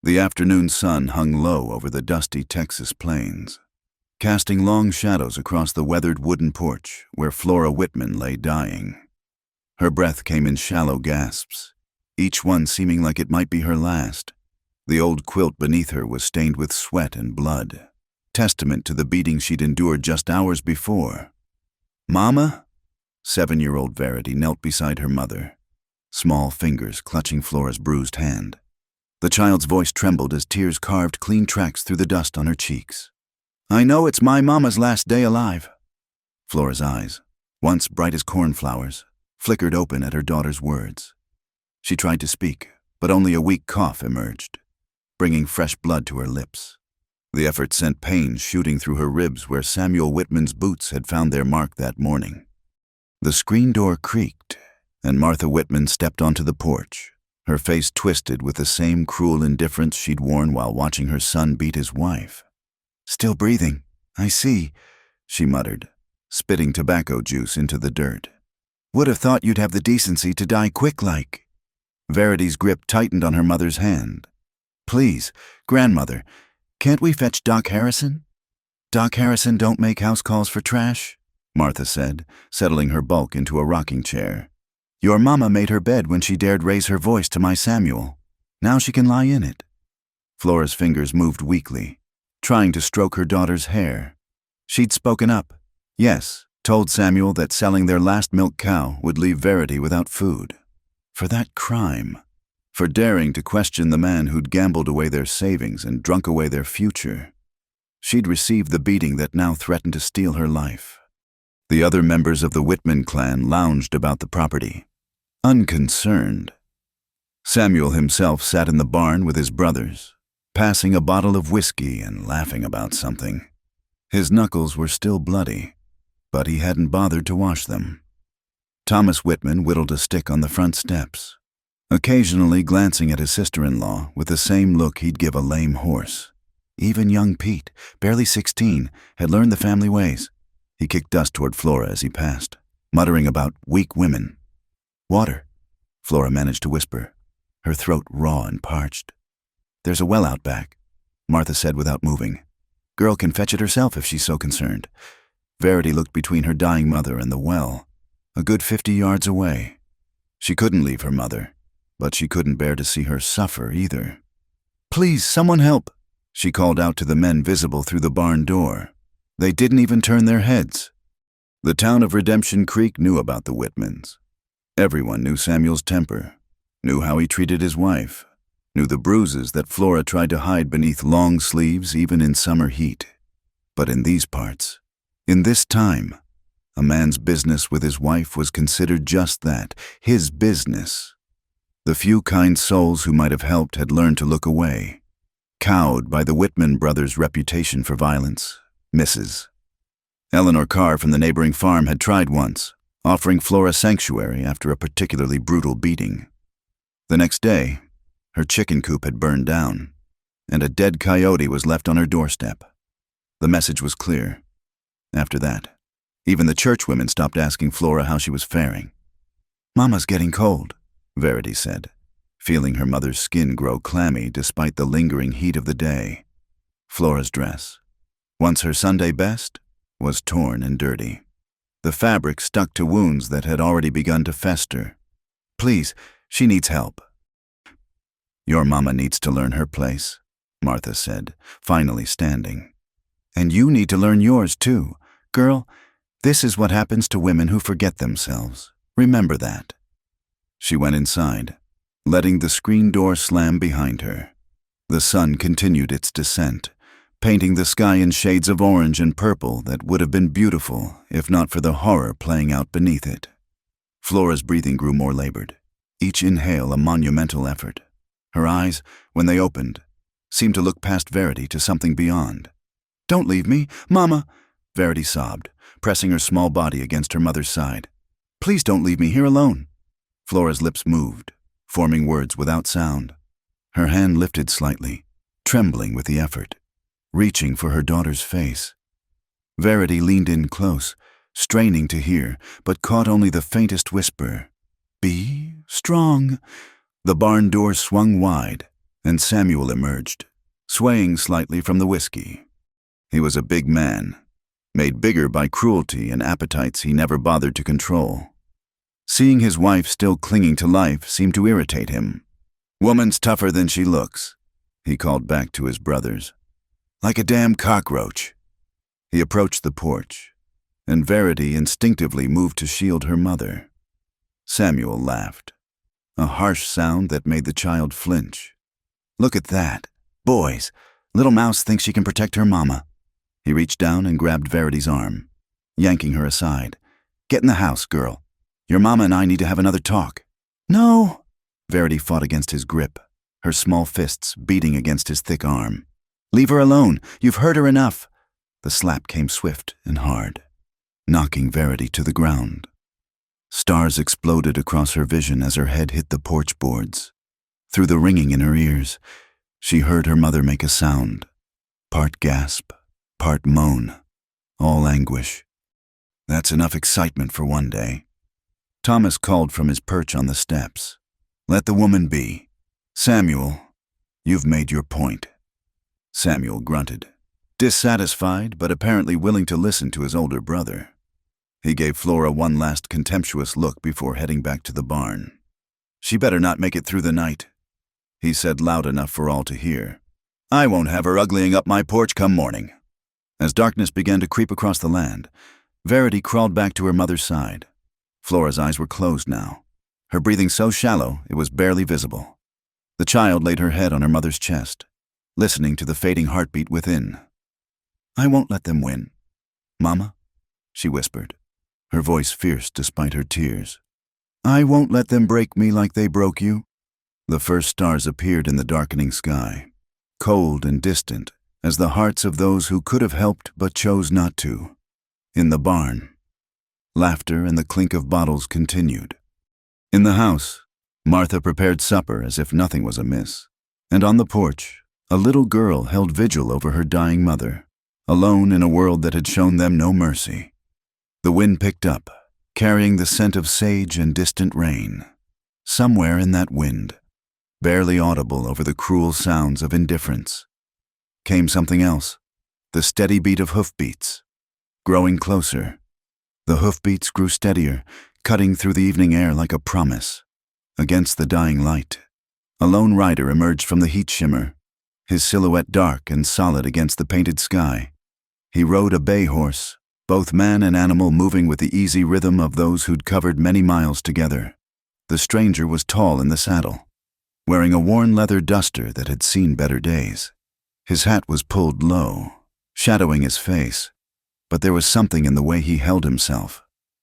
The afternoon sun hung low over the dusty Texas plains, casting long shadows across the weathered wooden porch where Flora Whitman lay dying. Her breath came in shallow gasps, each one seeming like it might be her last. The old quilt beneath her was stained with sweat and blood, testament to the beating she'd endured just hours before. "Mama?" 7-year-old Verity knelt beside her mother, small fingers clutching Flora's bruised hand. The child's voice trembled as tears carved clean tracks through the dust on her cheeks. "I know it's my mama's last day alive." Flora's eyes, once bright as cornflowers, flickered open at her daughter's words. She tried to speak, but only a weak cough emerged, bringing fresh blood to her lips. The effort sent pain shooting through her ribs where Samuel Whitman's boots had found their mark that morning. The screen door creaked, and Martha Whitman stepped onto the porch, her face twisted with the same cruel indifference she'd worn while watching her son beat his wife. "Still breathing, I see," she muttered, spitting tobacco juice into the dirt. "Would have thought you'd have the decency to die quick like." Verity's grip tightened on her mother's hand. "Please, grandmother, can't we fetch Doc Harrison?" "Doc Harrison don't make house calls for trash," Martha said, settling her bulk into a rocking chair. "Your mama made her bed when she dared raise her voice to my Samuel. Now she can lie in it." Flora's fingers moved weakly, trying to stroke her daughter's hair. She'd spoken up. Yes, told Samuel that selling their last milk cow would leave Verity without food. For that crime, for daring to question the man who'd gambled away their savings and drunk away their future, she'd received the beating that now threatened to steal her life. The other members of the Whitman clan lounged about the property, unconcerned. Samuel himself sat in the barn with his brothers, passing a bottle of whiskey and laughing about something. His knuckles were still bloody, but he hadn't bothered to wash them. Thomas Whitman whittled a stick on the front steps, occasionally glancing at his sister-in-law with the same look he'd give a lame horse. Even young Pete, barely 16, had learned the family ways. He kicked dust toward Flora as he passed, muttering about weak women. "Water," Flora managed to whisper, her throat raw and parched. "There's a well out back," Martha said without moving. "Girl can fetch it herself if she's so concerned." Verity looked between her dying mother and the well, a good 50 yards away. She couldn't leave her mother, but she couldn't bear to see her suffer either. "Please, someone help," she called out to the men visible through the barn door. They didn't even turn their heads. The town of Redemption Creek knew about the Whitmans. Everyone knew Samuel's temper, knew how he treated his wife, knew the bruises that Flora tried to hide beneath long sleeves even in summer heat. But in these parts, in this time, a man's business with his wife was considered just that, his business. The few kind souls who might have helped had learned to look away, cowed by the Whitman brothers' reputation for violence. Mrs. Eleanor Carr from the neighboring farm had tried once, offering Flora sanctuary after a particularly brutal beating. The next day, her chicken coop had burned down, and a dead coyote was left on her doorstep. The message was clear. After that, even the churchwomen stopped asking Flora how she was faring. "Mama's getting cold," Verity said, feeling her mother's skin grow clammy despite the lingering heat of the day. Flora's dress, once her Sunday best, was torn and dirty. The fabric stuck to wounds that had already begun to fester. "Please, she needs help." "Your mama needs to learn her place," Martha said, finally standing. "And you need to learn yours too. Girl, this is what happens to women who forget themselves. Remember that." She went inside, letting the screen door slam behind her. The sun continued its descent, painting the sky in shades of orange and purple that would have been beautiful if not for the horror playing out beneath it. Flora's breathing grew more labored, each inhale a monumental effort. Her eyes, when they opened, seemed to look past Verity to something beyond. "Don't leave me, Mama," Verity sobbed, pressing her small body against her mother's side. "Please don't leave me here alone." Flora's lips moved, forming words without sound. Her hand lifted slightly, trembling with the effort, reaching for her daughter's face. Verity leaned in close, straining to hear, but caught only the faintest whisper. "Be strong." The barn door swung wide, and Samuel emerged, swaying slightly from the whiskey. He was a big man, made bigger by cruelty and appetites he never bothered to control. Seeing his wife still clinging to life seemed to irritate him. "Woman's tougher than she looks," he called back to his brothers. "Like a damn cockroach." He approached the porch, and Verity instinctively moved to shield her mother. Samuel laughed, a harsh sound that made the child flinch. "Look at that. Boys, little mouse thinks she can protect her mama." He reached down and grabbed Verity's arm, yanking her aside. "Get in the house, girl. Your mama and I need to have another talk." "No!" Verity fought against his grip, her small fists beating against his thick arm. "Leave her alone. You've hurt her enough." The slap came swift and hard, knocking Verity to the ground. Stars exploded across her vision as her head hit the porch boards. Through the ringing in her ears, she heard her mother make a sound, part gasp, part moan, all anguish. "That's enough excitement for one day." Thomas called from his perch on the steps. "Let the woman be. Samuel, you've made your point." Samuel grunted, dissatisfied but apparently willing to listen to his older brother. He gave Flora one last contemptuous look before heading back to the barn. "She better not make it through the night," he said loud enough for all to hear. "I won't have her uglying up my porch come morning." As darkness began to creep across the land, Verity crawled back to her mother's side. Flora's eyes were closed now, her breathing so shallow it was barely visible. The child laid her head on her mother's chest, listening to the fading heartbeat within. "I won't let them win, Mama," she whispered, her voice fierce despite her tears. "I won't let them break me like they broke you." The first stars appeared in the darkening sky, cold and distant as the hearts of those who could have helped but chose not to. In the barn, laughter and the clink of bottles continued. In the house, Martha prepared supper as if nothing was amiss, and on the porch, a little girl held vigil over her dying mother, alone in a world that had shown them no mercy. The wind picked up, carrying the scent of sage and distant rain. Somewhere in that wind, barely audible over the cruel sounds of indifference, came something else, the steady beat of hoofbeats. Growing closer, the hoofbeats grew steadier, cutting through the evening air like a promise. Against the dying light, a lone rider emerged from the heat shimmer, his silhouette dark and solid against the painted sky. He rode a bay horse, both man and animal moving with the easy rhythm of those who'd covered many miles together. The stranger was tall in the saddle, wearing a worn leather duster that had seen better days. His hat was pulled low, shadowing his face, but there was something in the way he held himself,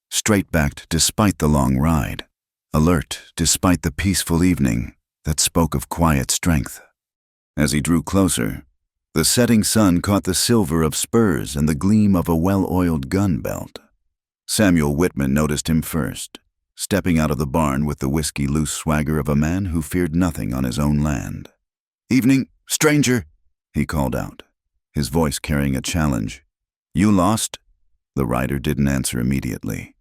straight-backed despite the long ride, alert despite the peaceful evening that spoke of quiet strength. As he drew closer, the setting sun caught the silver of spurs and the gleam of a well-oiled gun belt. Samuel Whitman noticed him first, stepping out of the barn with the whiskey-loose swagger of a man who feared nothing on his own land. "Evening, stranger," he called out, his voice carrying a challenge. "You lost?" The rider didn't answer immediately.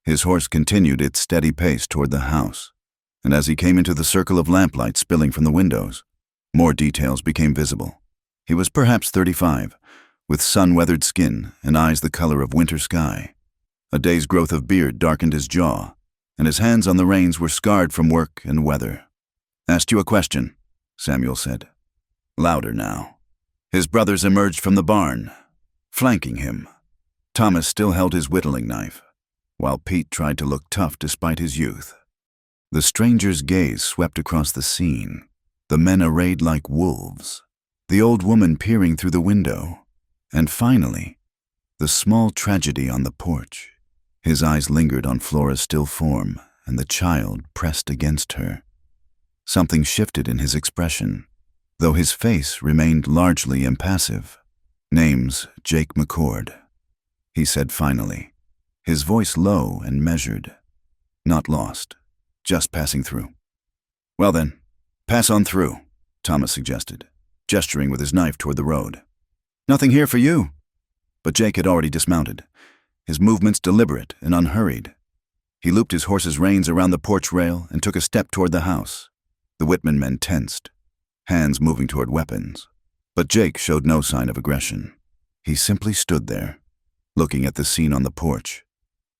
His horse continued its steady pace toward the house, and as he came into the circle of lamplight spilling from the windows, more details became visible. He was perhaps 35, with sun-weathered skin and eyes the color of winter sky. A day's growth of beard darkened his jaw, and his hands on the reins were scarred from work and weather. "Asked you a question," Samuel said. Louder now. His brothers emerged from the barn, flanking him. Thomas still held his whittling knife, while Pete tried to look tough despite his youth. The stranger's gaze swept across the scene, the men arrayed like wolves, the old woman peering through the window, and finally, the small tragedy on the porch. His eyes lingered on Flora's still form and the child pressed against her. Something shifted in his expression, though his face remained largely impassive. "Name's Jake McCord," he said finally, his voice low and measured. "Not lost, just passing through." "Well then, pass on through," Thomas suggested, gesturing with his knife toward the road. "Nothing here for you." But Jake had already dismounted, his movements deliberate and unhurried. He looped his horse's reins around the porch rail and took a step toward the house. The Whitman men tensed, hands moving toward weapons. But Jake showed no sign of aggression. He simply stood there, looking at the scene on the porch.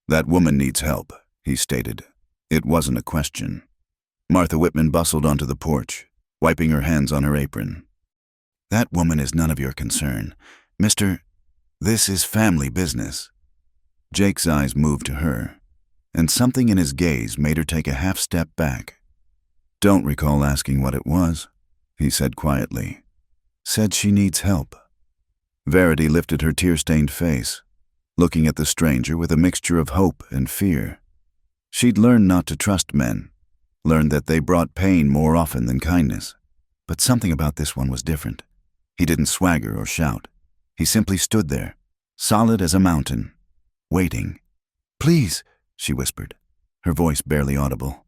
"That woman needs help," he stated. It wasn't a question. Martha Whitman bustled onto the porch, wiping her hands on her apron. "That woman is none of your concern. This is family business." Jake's eyes moved to her, and something in his gaze made her take a half step back. "Don't recall asking what it was," he said quietly. "Said she needs help." Verity lifted her tear-stained face, looking at the stranger with a mixture of hope and fear. She'd learned not to trust men, learned that they brought pain more often than kindness. But something about this one was different. He didn't swagger or shout. He simply stood there, solid as a mountain, waiting. "Please," she whispered, her voice barely audible.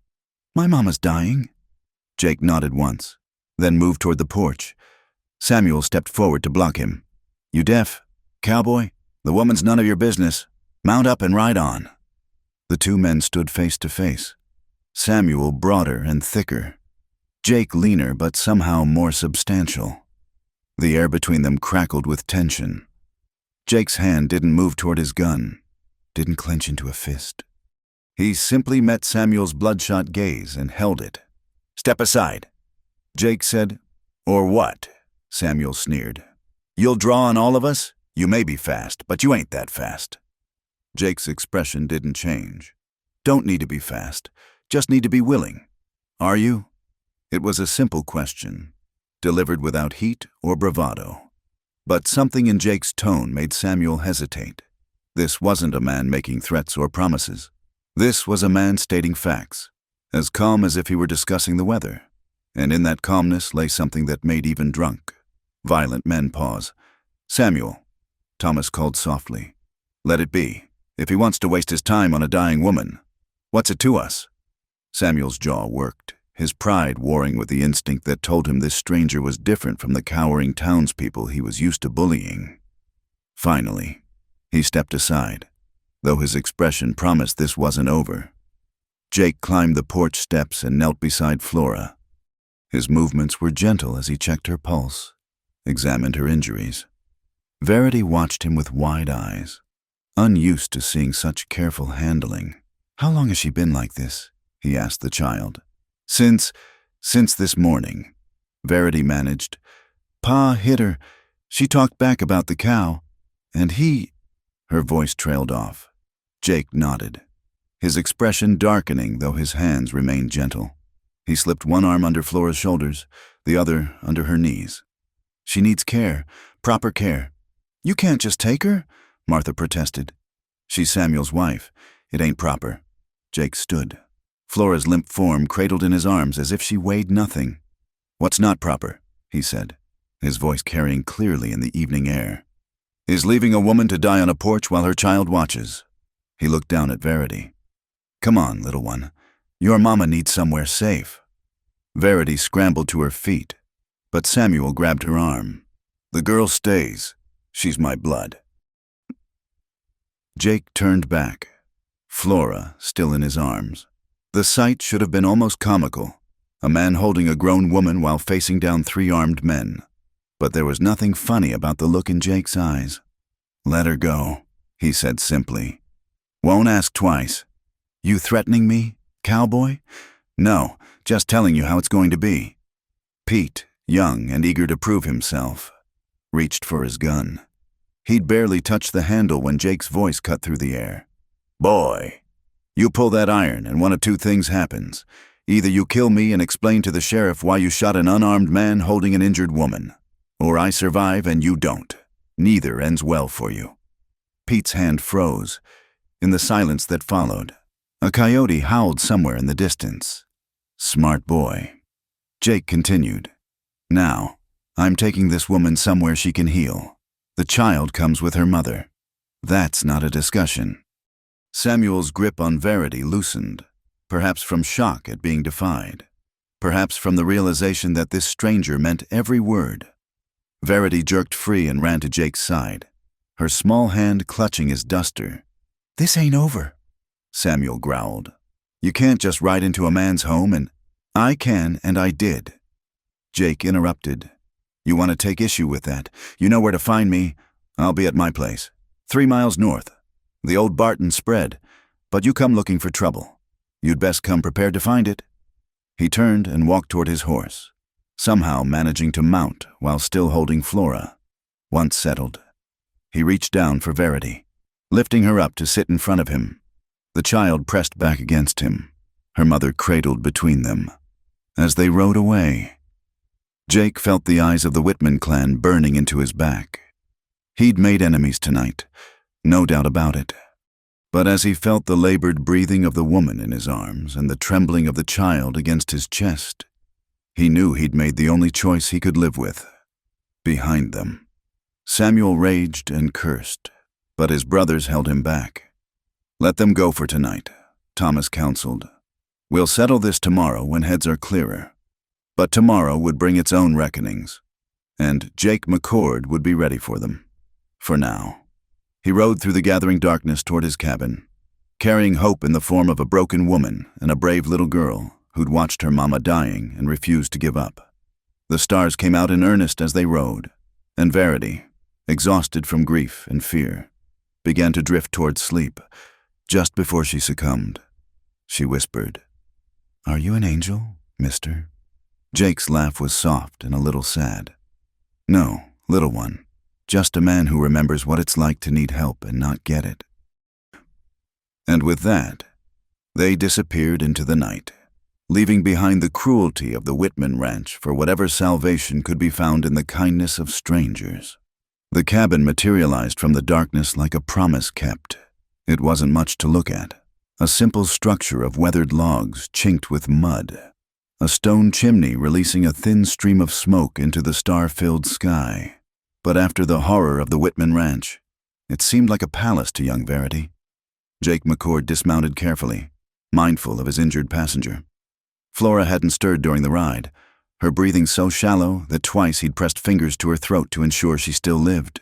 "My mama's dying." Jake nodded once, then moved toward the porch. Samuel stepped forward to block him. "You deaf? Cowboy? The woman's none of your business. Mount up and ride on." The two men stood face to face. Samuel broader and thicker. Jake leaner but somehow more substantial. The air between them crackled with tension. Jake's hand didn't move toward his gun, didn't clench into a fist. He simply met Samuel's bloodshot gaze and held it. "Step aside," Jake said. "Or what?" Samuel sneered. "You'll draw on all of us? You may be fast, but you ain't that fast." Jake's expression didn't change. "Don't need to be fast, just need to be willing. Are you?" It was a simple question, delivered without heat or bravado. But something in Jake's tone made Samuel hesitate. This wasn't a man making threats or promises. This was a man stating facts, as calm as if he were discussing the weather. And in that calmness lay something that made even drunk, violent men pause. "Samuel," Thomas called softly. "Let it be. If he wants to waste his time on a dying woman, what's it to us?" Samuel's jaw worked, his pride warring with the instinct that told him this stranger was different from the cowering townspeople he was used to bullying. Finally, he stepped aside, though his expression promised this wasn't over. Jake climbed the porch steps and knelt beside Flora. His movements were gentle as he checked her pulse, examined her injuries. Verity watched him with wide eyes, unused to seeing such careful handling. "How long has she been like this?" he asked the child. Since this morning," Verity managed. "Pa hit her. She talked back about the cow, and he—" Her voice trailed off. Jake nodded, his expression darkening though his hands remained gentle. He slipped one arm under Flora's shoulders, the other under her knees. "She needs care, proper care." "You can't just take her," Martha protested. "She's Samuel's wife. It ain't proper." Jake stood, Flora's limp form cradled in his arms as if she weighed nothing. "What's not proper?" he said, his voice carrying clearly in the evening air. "Is leaving a woman to die on a porch while her child watches." He looked down at Verity. "Come on, little one. Your mama needs somewhere safe." Verity scrambled to her feet, but Samuel grabbed her arm. "The girl stays. She's my blood." Jake turned back, Flora still in his arms. The sight should have been almost comical, a man holding a grown woman while facing down 3 armed men. But there was nothing funny about the look in Jake's eyes. "Let her go," he said simply. "Won't ask twice." "You threatening me, cowboy?" "No, just telling you how it's going to be." Pete, young and eager to prove himself, reached for his gun. He'd barely touched the handle when Jake's voice cut through the air. "Boy, you pull that iron and one of 2 things happens. Either you kill me and explain to the sheriff why you shot an unarmed man holding an injured woman, or I survive and you don't. Neither ends well for you." Pete's hand froze. In the silence that followed, a coyote howled somewhere in the distance. "Smart boy." Jake continued. "Now, I'm taking this woman somewhere she can heal. The child comes with her mother. That's not a discussion." Samuel's grip on Verity loosened, perhaps from shock at being defied, perhaps from the realization that this stranger meant every word. Verity jerked free and ran to Jake's side, her small hand clutching his duster. "This ain't over," Samuel growled. "You can't just ride into a man's home and—" "I can, and I did." Jake interrupted. You want to take issue with that? You know where to find me. I'll be at my place, 3 miles north. The old Barton spread, but you come looking for trouble. You'd best come prepared to find it. He turned and walked toward his horse, somehow managing to mount while still holding Flora. Once settled, he reached down for Verity, lifting her up to sit in front of him. The child pressed back against him, her mother cradled between them. As they rode away, Jake felt the eyes of the Whitman clan burning into his back. He'd made enemies tonight, no doubt about it. But as he felt the labored breathing of the woman in his arms and the trembling of the child against his chest, he knew he'd made the only choice he could live with. Behind them, Samuel raged and cursed, but his brothers held him back. Let them go for tonight, Thomas counseled. We'll settle this tomorrow when heads are clearer. But tomorrow would bring its own reckonings, and Jake McCord would be ready for them. For now. He rode through the gathering darkness toward his cabin, carrying hope in the form of a broken woman and a brave little girl who'd watched her mama dying and refused to give up. The stars came out in earnest as they rode, and Verity, exhausted from grief and fear, began to drift toward sleep. Just before she succumbed, she whispered, "Are you an angel, mister?" Jake's laugh was soft and a little sad. "No, little one. Just a man who remembers what it's like to need help and not get it." And with that, they disappeared into the night, leaving behind the cruelty of the Whitman ranch for whatever salvation could be found in the kindness of strangers. The cabin materialized from the darkness like a promise kept. It wasn't much to look at. A simple structure of weathered logs chinked with mud. A stone chimney releasing a thin stream of smoke into the star-filled sky. But after the horror of the Whitman ranch, it seemed like a palace to young Verity. Jake McCord dismounted carefully, mindful of his injured passenger. Flora hadn't stirred during the ride, her breathing so shallow that twice he'd pressed fingers to her throat to ensure she still lived.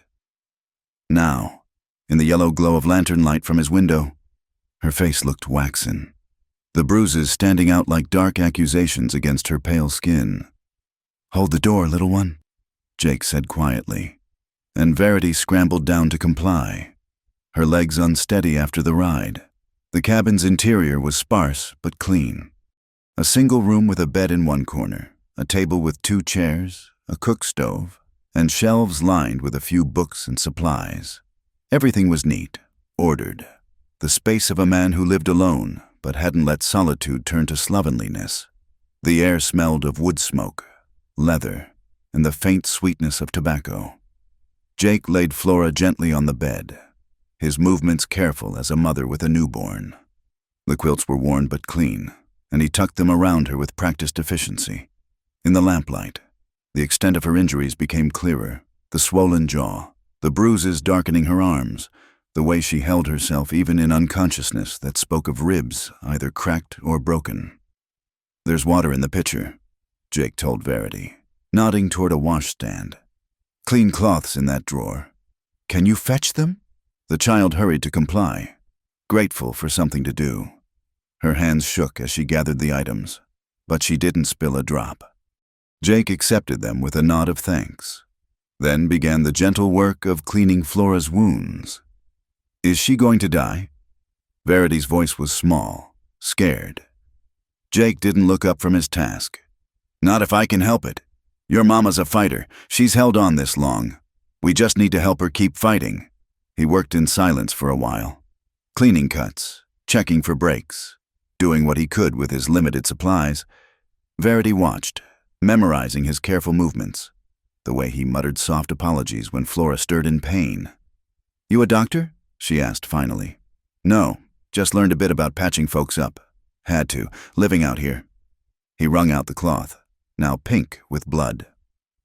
Now, in the yellow glow of lantern light from his window, her face looked waxen, the bruises standing out like dark accusations against her pale skin. "Hold the door, little one," Jake said quietly, and Verity scrambled down to comply, her legs unsteady after the ride. The cabin's interior was sparse but clean. A single room with a bed in one corner, a table with 2 chairs, a cook stove, and shelves lined with a few books and supplies. Everything was neat, ordered, the space of a man who lived alone but hadn't let solitude turn to slovenliness. The air smelled of wood smoke, leather, and the faint sweetness of tobacco. Jake laid Flora gently on the bed, his movements careful as a mother with a newborn. The quilts were worn but clean, and he tucked them around her with practiced efficiency. In the lamplight, the extent of her injuries became clearer, the swollen jaw, the bruises darkening her arms, the way she held herself even in unconsciousness that spoke of ribs either cracked or broken. "There's water in the pitcher," Jake told Verity, nodding toward a washstand. "Clean cloths in that drawer. Can you fetch them?" The child hurried to comply, grateful for something to do. Her hands shook as she gathered the items, but she didn't spill a drop. Jake accepted them with a nod of thanks, then began the gentle work of cleaning Flora's wounds. "Is she going to die?" Verity's voice was small, scared. Jake didn't look up from his task. "Not if I can help it. Your mama's a fighter. She's held on this long. We just need to help her keep fighting." He worked in silence for a while, cleaning cuts, checking for breaks, doing what he could with his limited supplies. Verity watched, memorizing his careful movements, the way he muttered soft apologies when Flora stirred in pain. "You a doctor?" she asked finally. "No, just learned a bit about patching folks up. Had to, living out here." He wrung out the cloth, now pink with blood.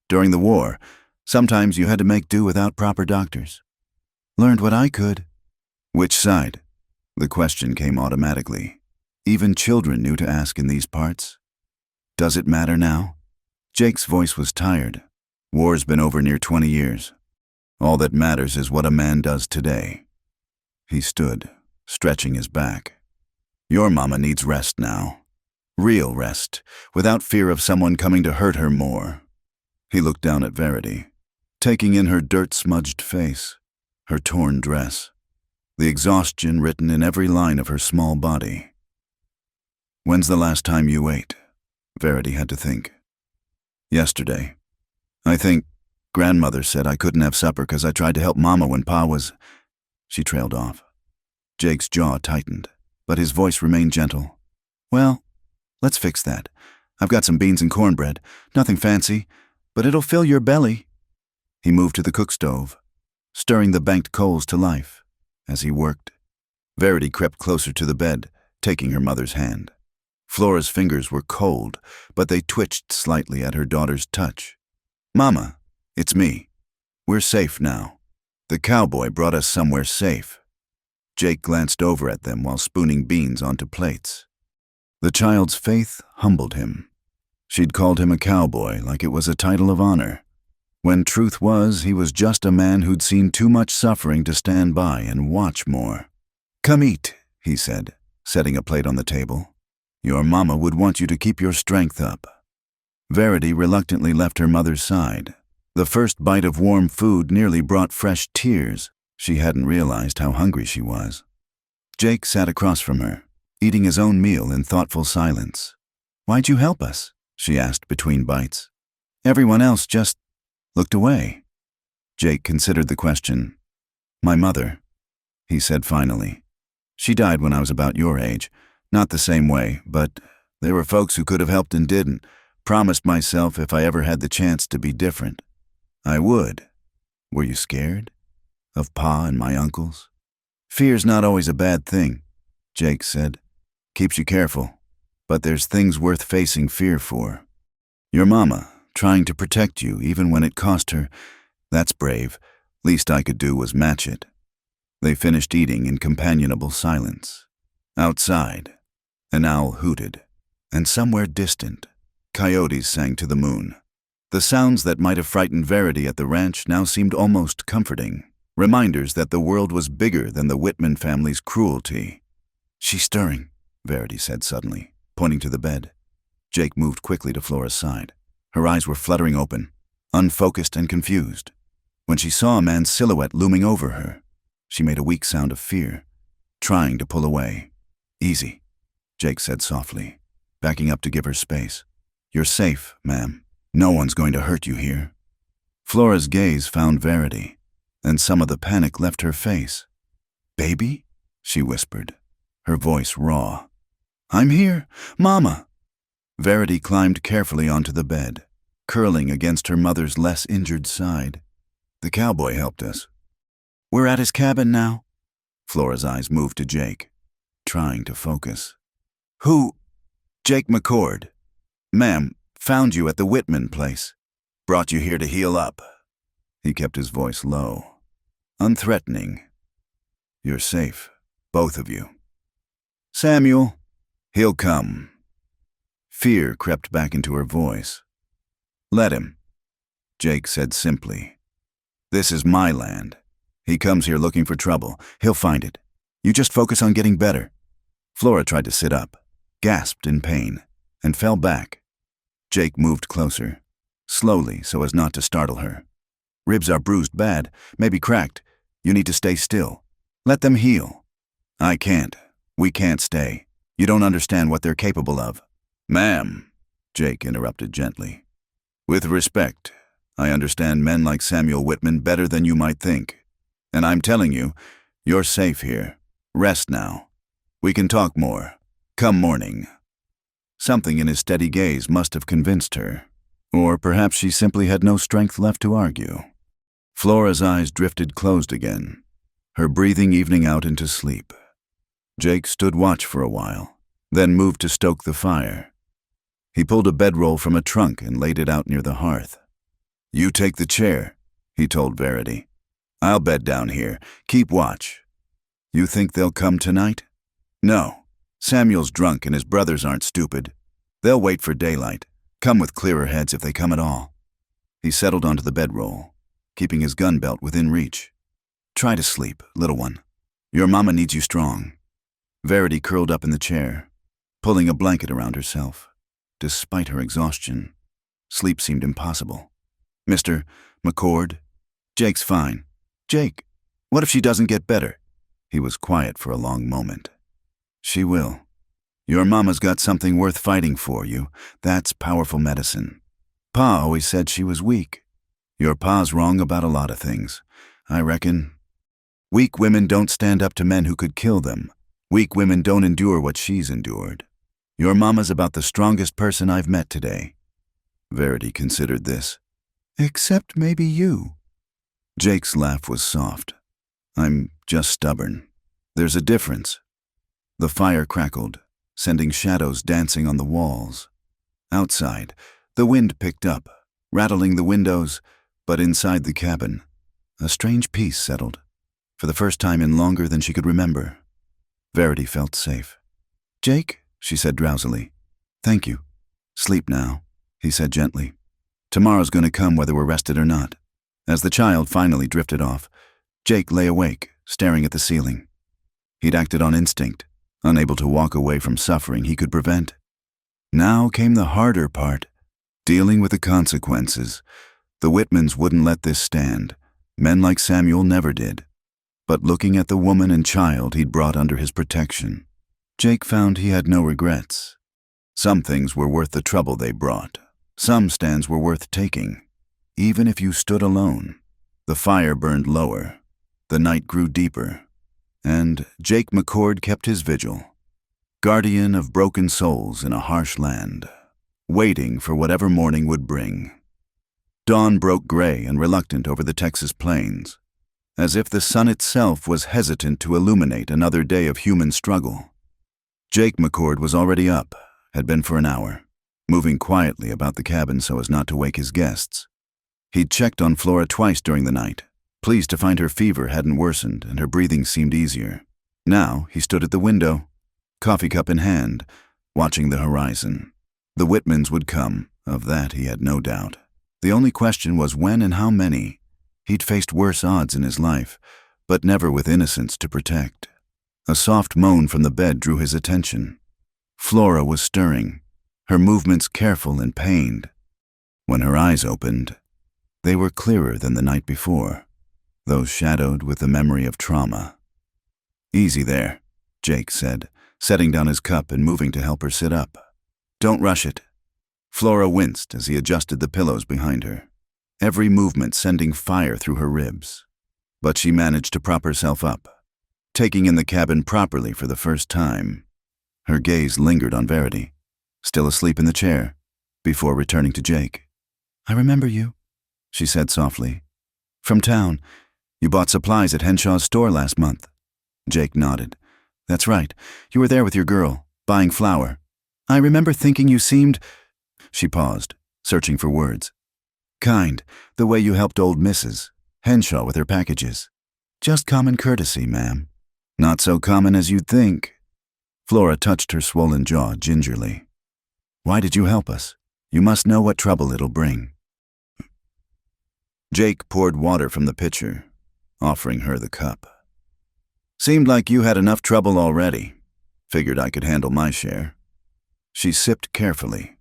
"During the war, sometimes you had to make do without proper doctors." "Learned what I could." "Which side?" The question came automatically. Even children knew to ask in these parts. "Does it matter now?" Jake's voice was tired. "War's been over near 20 years. All that matters is what a man does today." He stood, stretching his back. "Your mama needs rest now. Real rest, without fear of someone coming to hurt her more. He looked down at Verity, taking in her dirt-smudged face, her torn dress, the exhaustion written in every line of her small body. "When's the last time you ate?" Verity had to think. "Yesterday. I think Grandmother said I couldn't have supper because I tried to help Mama when Pa was—" She trailed off. Jake's jaw tightened, but his voice remained gentle. "Well, let's fix that. I've got some beans and cornbread. Nothing fancy, but it'll fill your belly." He moved to the cook stove, stirring the banked coals to life. As he worked, Verity crept closer to the bed, taking her mother's hand. Flora's fingers were cold, but they twitched slightly at her daughter's touch. "Mama, it's me. We're safe now. The cowboy brought us somewhere safe." Jake glanced over at them while spooning beans onto plates. The child's faith humbled him. She'd called him a cowboy like it was a title of honor, when truth was he was just a man who'd seen too much suffering to stand by and watch more. "Come eat," he said, setting a plate on the table. "Your mama would want you to keep your strength up." Verity reluctantly left her mother's side. The first bite of warm food nearly brought fresh tears. She hadn't realized how hungry she was. Jake sat across from her, eating his own meal in thoughtful silence. "Why'd you help us?" she asked between bites. "Everyone else just looked away." Jake considered the question. "My mother," he said finally. "She died when I was about your age. Not the same way, but there were folks who could have helped and didn't. Promised myself if I ever had the chance to be different, I would." "Were you scared? Of Pa and my uncles?" "Fear's not always a bad thing," Jake said. "Keeps you careful. But there's things worth facing fear for. Your mama, trying to protect you even when it cost her, that's brave. Least I could do was match it." They finished eating in companionable silence. Outside, an owl hooted, and somewhere distant, coyotes sang to the moon. The sounds that might have frightened Verity at the ranch now seemed almost comforting, reminders that the world was bigger than the Whitman family's cruelty. "She's stirring," Verity said suddenly, pointing to the bed. Jake moved quickly to Flora's side. Her eyes were fluttering open, unfocused and confused. When she saw a man's silhouette looming over her, she made a weak sound of fear, trying to pull away. "Easy," Jake said softly, backing up to give her space. "You're safe, ma'am. No one's going to hurt you here." Flora's gaze found Verity, and some of the panic left her face. "Baby?" she whispered, her voice raw. "I'm here, Mama." Verity climbed carefully onto the bed, curling against her mother's less injured side. "The cowboy helped us." "We're at his cabin now." Flora's eyes moved to Jake, trying to focus. "Who?" "Jake McCord. Ma'am, found you at the Whitman place. Brought you here to heal up." He kept his voice low, unthreatening. "You're safe, both of you." "Samuel, he'll come." Fear crept back into her voice. "Let him," Jake said simply. "This is my land. He comes here looking for trouble. He'll find it. You just focus on getting better." Flora tried to sit up, gasped in pain, and fell back. Jake moved closer, slowly so as not to startle her. "Ribs are bruised bad, maybe cracked. You need to stay still. Let them heal." "I can't. We can't stay. You don't understand what they're capable of." "Ma'am," Jake interrupted gently. "With respect, I understand men like Samuel Whitman better than you might think. And I'm telling you, you're safe here. Rest now. We can talk more. Come morning." Something in his steady gaze must have convinced her, or perhaps she simply had no strength left to argue. Flora's eyes drifted closed again, her breathing evening out into sleep. Jake stood watch for a while, then moved to stoke the fire. He pulled a bedroll from a trunk and laid it out near the hearth. "You take the chair," he told Verity. "I'll bed down here. Keep watch." "You think they'll come tonight?" "No. Samuel's drunk and his brothers aren't stupid. They'll wait for daylight. Come with clearer heads if they come at all." He settled onto the bedroll, keeping his gun belt within reach. "Try to sleep, little one. Your mama needs you strong." Verity curled up in the chair, pulling a blanket around herself. Despite her exhaustion, sleep seemed impossible. "Mr. McCord? Jake's fine." "Jake, what if she doesn't get better?" He was quiet for a long moment. "She will. Your mama's got something worth fighting for you. That's powerful medicine. Pa always said she was weak. Your pa's wrong about a lot of things, I reckon. Weak women don't stand up to men who could kill them. Weak women don't endure what she's endured. Your mama's about the strongest person I've met today." Verity considered this. "Except maybe you." Jake's laugh was soft. "I'm just stubborn. There's a difference." The fire crackled, sending shadows dancing on the walls. Outside, the wind picked up, rattling the windows, but inside the cabin, a strange peace settled, for the first time in longer than she could remember. Verity felt safe. "Jake," she said drowsily. "Thank you. Sleep now," he said gently. "Tomorrow's going to come whether we're rested or not." As the child finally drifted off, Jake lay awake, staring at the ceiling. He'd acted on instinct, unable to walk away from suffering he could prevent. Now came the harder part, dealing with the consequences. The Whitmans wouldn't let this stand. Men like Samuel never did. But looking at the woman and child he'd brought under his protection, Jake found he had no regrets. Some things were worth the trouble they brought. Some stands were worth taking, even if you stood alone. The fire burned lower. The night grew deeper. And Jake McCord kept his vigil, guardian of broken souls in a harsh land, waiting for whatever morning would bring. Dawn broke gray and reluctant over the Texas plains, as if the sun itself was hesitant to illuminate another day of human struggle. Jake McCord was already up, had been for an hour, moving quietly about the cabin so as not to wake his guests. He'd checked on Flora twice during the night, pleased to find her fever hadn't worsened and her breathing seemed easier. Now he stood at the window, coffee cup in hand, watching the horizon. The Whitmans would come, of that he had no doubt. The only question was when and how many. He'd faced worse odds in his life, but never with innocence to protect. A soft moan from the bed drew his attention. Flora was stirring, her movements careful and pained. When her eyes opened, they were clearer than the night before, though shadowed with the memory of trauma. "Easy there," Jake said, setting down his cup and moving to help her sit up. "Don't rush it." Flora winced as he adjusted the pillows behind her, every movement sending fire through her ribs. But she managed to prop herself up, taking in the cabin properly for the first time. Her gaze lingered on Verity, still asleep in the chair, before returning to Jake. "I remember you," she said softly. "From town. You bought supplies at Henshaw's store last month." Jake nodded. "That's right. You were there with your girl, buying flour. I remember thinking you seemed—" She paused, searching for words. "Kind, the way you helped old Mrs. Henshaw with her packages. Just common courtesy, ma'am. Not so common as you'd think." Flora touched her swollen jaw gingerly. "Why did you help us? You must know what trouble it'll bring." Jake poured water from the pitcher, offering her the cup. "Seemed like you had enough trouble already. Figured I could handle my share." She sipped carefully,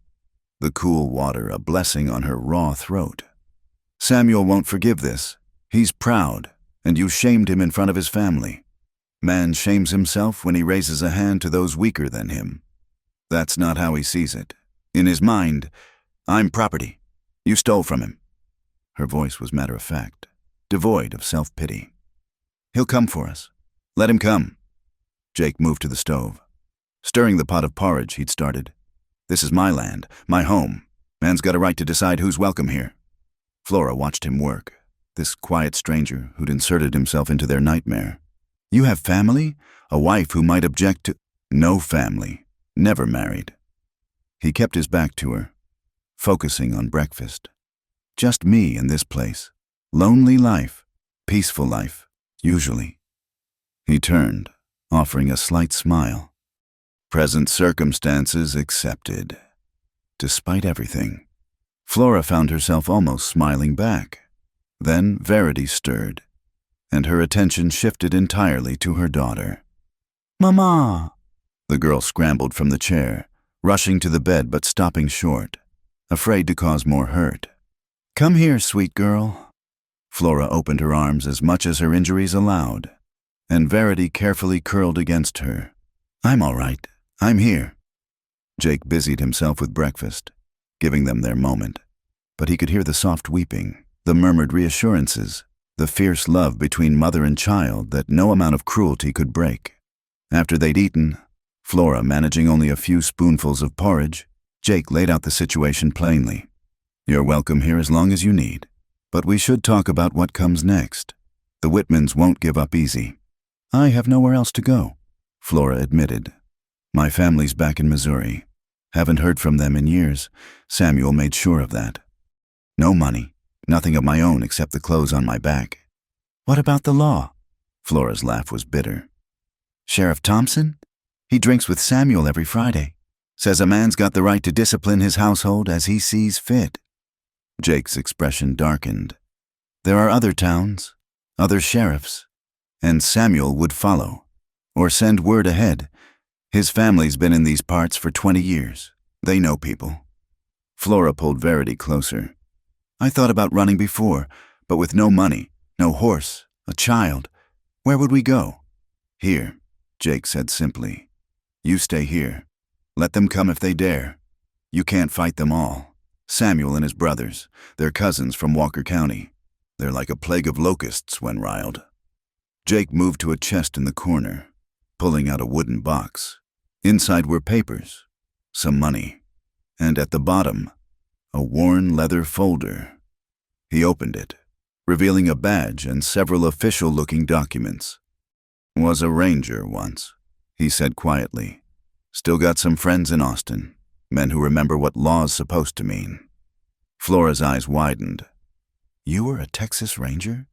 the cool water a blessing on her raw throat. "Samuel won't forgive this. He's proud, and you shamed him in front of his family. Man shames himself when he raises a hand to those weaker than him. That's not how he sees it. In his mind, I'm property. You stole from him." Her voice was matter-of-fact, devoid of self-pity. "He'll come for us. Let him come." Jake moved to the stove, stirring the pot of porridge he'd started. "This is my land, my home. Man's got a right to decide who's welcome here." Flora watched him work, this quiet stranger who'd inserted himself into their nightmare. "You have family? A wife who might object to—" "No family. Never married." He kept his back to her, focusing on breakfast. "Just me in this place. Lonely life. Peaceful life, usually." He turned, offering a slight smile. "Present circumstances accepted." Despite everything, Flora found herself almost smiling back. Then Verity stirred, and her attention shifted entirely to her daughter. "Mama!" The girl scrambled from the chair, rushing to the bed but stopping short, afraid to cause more hurt. "Come here, sweet girl." Flora opened her arms as much as her injuries allowed, and Verity carefully curled against her. "I'm all right. I'm here." Jake busied himself with breakfast, giving them their moment, but he could hear the soft weeping, the murmured reassurances, the fierce love between mother and child that no amount of cruelty could break. After they'd eaten, Flora managing only a few spoonfuls of porridge, Jake laid out the situation plainly. "You're welcome here as long as you need, but we should talk about what comes next. The Whitmans won't give up easy." "I have nowhere else to go," Flora admitted. "My family's back in Missouri. Haven't heard from them in years. Samuel made sure of that. No money, nothing of my own except the clothes on my back." "What about the law?" Flora's laugh was bitter. "Sheriff Thompson? He drinks with Samuel every Friday. Says a man's got the right to discipline his household as he sees fit." Jake's expression darkened. "There are other towns, other sheriffs, and Samuel would follow, or send word ahead. His family's been in these parts for 20 years. They know people." Flora pulled Verity closer. "I thought about running before, but with no money, no horse, a child, where would we go?" "Here," Jake said simply. "You stay here. Let them come if they dare. You can't fight them all. Samuel and his brothers, they're cousins from Walker County. They're like a plague of locusts when riled." Jake moved to a chest in the corner, pulling out a wooden box. Inside were papers, some money, and at the bottom, a worn leather folder. He opened it, revealing a badge and several official-looking documents. "Was a ranger once," he said quietly. "Still got some friends in Austin, men who remember what law's supposed to mean." Flora's eyes widened. "You were a Texas Ranger?"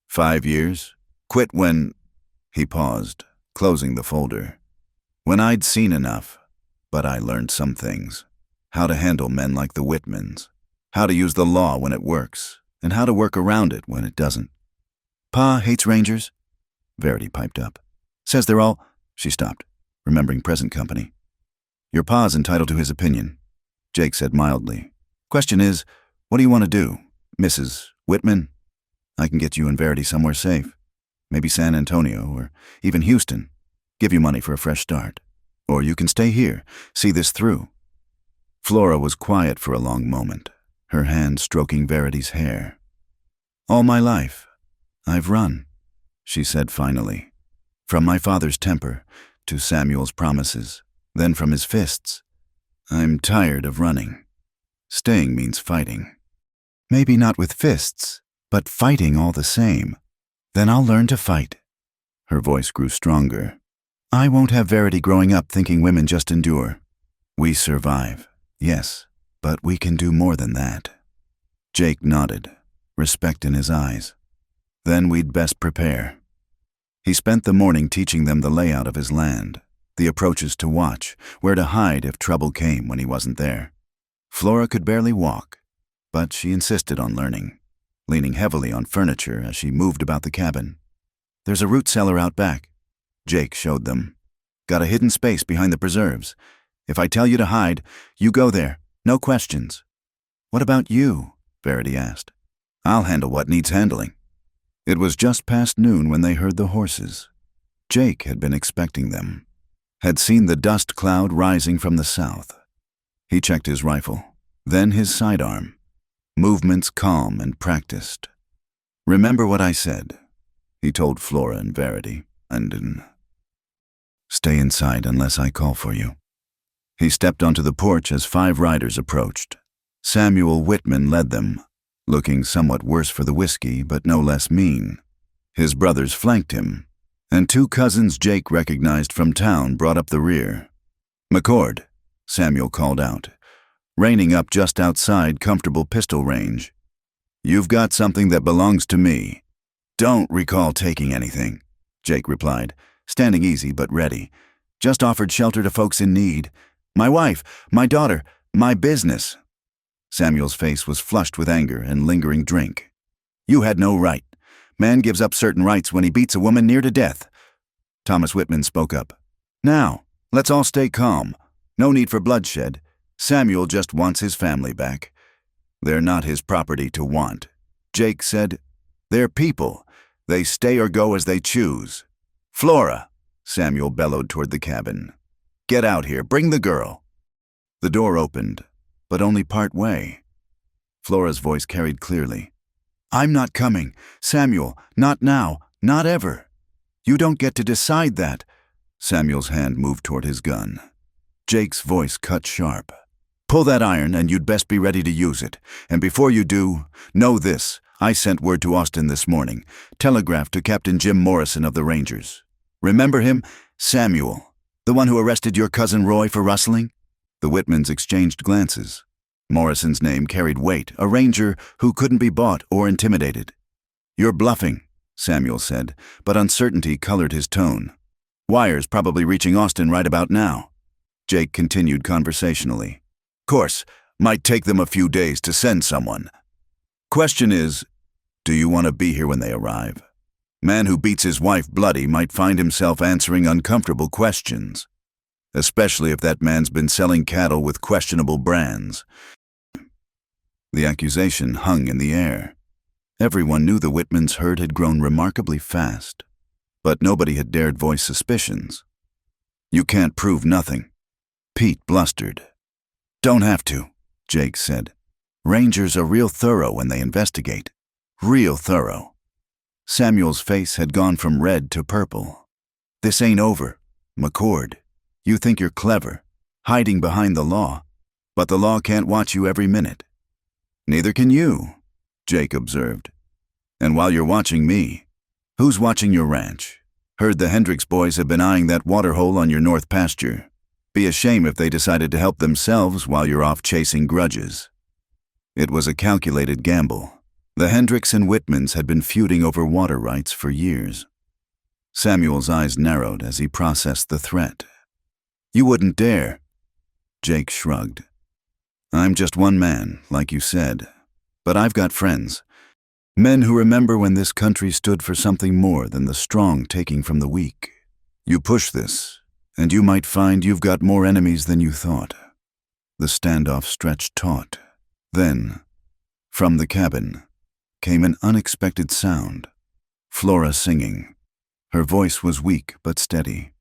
"5 years. Quit when—" He paused, closing the folder. "When I'd seen enough, but I learned some things. How to handle men like the Whitmans, how to use the law when it works, and how to work around it when it doesn't." "Pa hates Rangers," Verity piped up. "Says they're all—" She stopped, remembering present company. "Your pa's entitled to his opinion," Jake said mildly. "Question is, what do you want to do, Mrs. Whitman? I can get you and Verity somewhere safe. Maybe San Antonio, or even Houston. Give you money for a fresh start. Or you can stay here, see this through." Flora was quiet for a long moment, her hand stroking Verity's hair. "All my life, I've run," she said finally. "From my father's temper, to Samuel's promises, then from his fists. I'm tired of running. Staying means fighting." "Maybe not with fists, but fighting all the same. Then I'll learn to fight." Her voice grew stronger. "I won't have Verity growing up thinking women just endure. We survive, yes, but we can do more than that." Jake nodded, respect in his eyes. "Then we'd best prepare." He spent the morning teaching them the layout of his land, the approaches to watch, where to hide if trouble came when he wasn't there. Flora could barely walk, but she insisted on learning, leaning heavily on furniture as she moved about the cabin. "There's a root cellar out back," Jake showed them. "Got a hidden space behind the preserves. If I tell you to hide, you go there, no questions." "What about you?" Verity asked. "I'll handle what needs handling." It was just past noon when they heard the horses. Jake had been expecting them, had seen the dust cloud rising from the south. He checked his rifle, then his sidearm, movements calm and practiced. "Remember what I said," he told Flora and Verity, and "Stay inside unless I call for you." He stepped onto the porch as 5 riders approached. Samuel Whitman led them, looking somewhat worse for the whiskey, but no less mean. His brothers flanked him, and 2 cousins Jake recognized from town brought up the rear. "McCord," Samuel called out, reining up just outside comfortable pistol range. "You've got something that belongs to me." "Don't recall taking anything," Jake replied, standing easy but ready. "Just offered shelter to folks in need. My wife, my daughter, my business." Samuel's face was flushed with anger and lingering drink. "You had no right. Man gives up certain rights when he beats a woman near to death." Thomas Whitman spoke up. "Now, Let's all stay calm. No need for bloodshed. Samuel just wants his family back. They're not his property to want. Jake said, they're people. They stay or go as they choose. Flora, Samuel bellowed toward the cabin. Get out here. Bring the girl. The door opened, but only part way. Flora's voice carried clearly. I'm not coming. Samuel, not now, not ever. You don't get to decide that. Samuel's hand moved toward his gun. Jake's voice cut sharp. Pull that iron and you'd best be ready to use it. And before you do, know this. I sent word to Austin this morning. Telegraphed to Captain Jim Morrison of the Rangers. Remember him? Samuel. The one who arrested your cousin Roy for rustling? The Whitmans exchanged glances. Morrison's name carried weight, a ranger who couldn't be bought or intimidated. You're bluffing, Samuel said, but uncertainty colored his tone. Wires probably reaching Austin right about now. Jake continued conversationally. Course, might take them a few days to send someone. Question is, do you want to be here when they arrive? Man who beats his wife bloody might find himself answering uncomfortable questions, especially if that man's been selling cattle with questionable brands. The accusation hung in the air. Everyone knew the Whitmans' herd had grown remarkably fast, but nobody had dared voice suspicions. You can't prove nothing. Pete blustered. Don't have to, Jake said. Rangers are real thorough when they investigate. Real thorough. Samuel's face had gone from red to purple. This ain't over, McCord. You think you're clever, hiding behind the law, but the law can't watch you every minute. Neither can you, Jake observed. And while you're watching me, who's watching your ranch? Heard the Hendricks boys have been eyeing that waterhole on your north pasture. Be a shame if they decided to help themselves while you're off chasing grudges. It was a calculated gamble. The Hendricks and Whitmans had been feuding over water rights for years. Samuel's eyes narrowed as he processed the threat. You wouldn't dare. Jake shrugged. I'm just one man, like you said, but I've got friends. Men who remember when this country stood for something more than the strong taking from the weak. You push this, and you might find you've got more enemies than you thought. The standoff stretched taut. Then, from the cabin, came an unexpected sound. Flora singing. Her voice was weak but steady,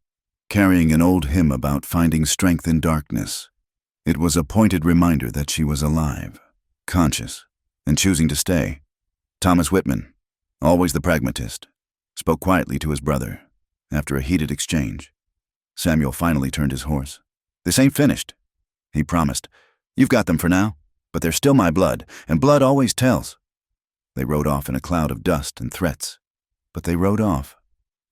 carrying an old hymn about finding strength in darkness. It was a pointed reminder that she was alive, conscious, and choosing to stay. Thomas Whitman, always the pragmatist, spoke quietly to his brother after a heated exchange. Samuel finally turned his horse. This ain't finished, he promised. You've got them for now, but they're still my blood, and blood always tells. They rode off in a cloud of dust and threats, but they rode off.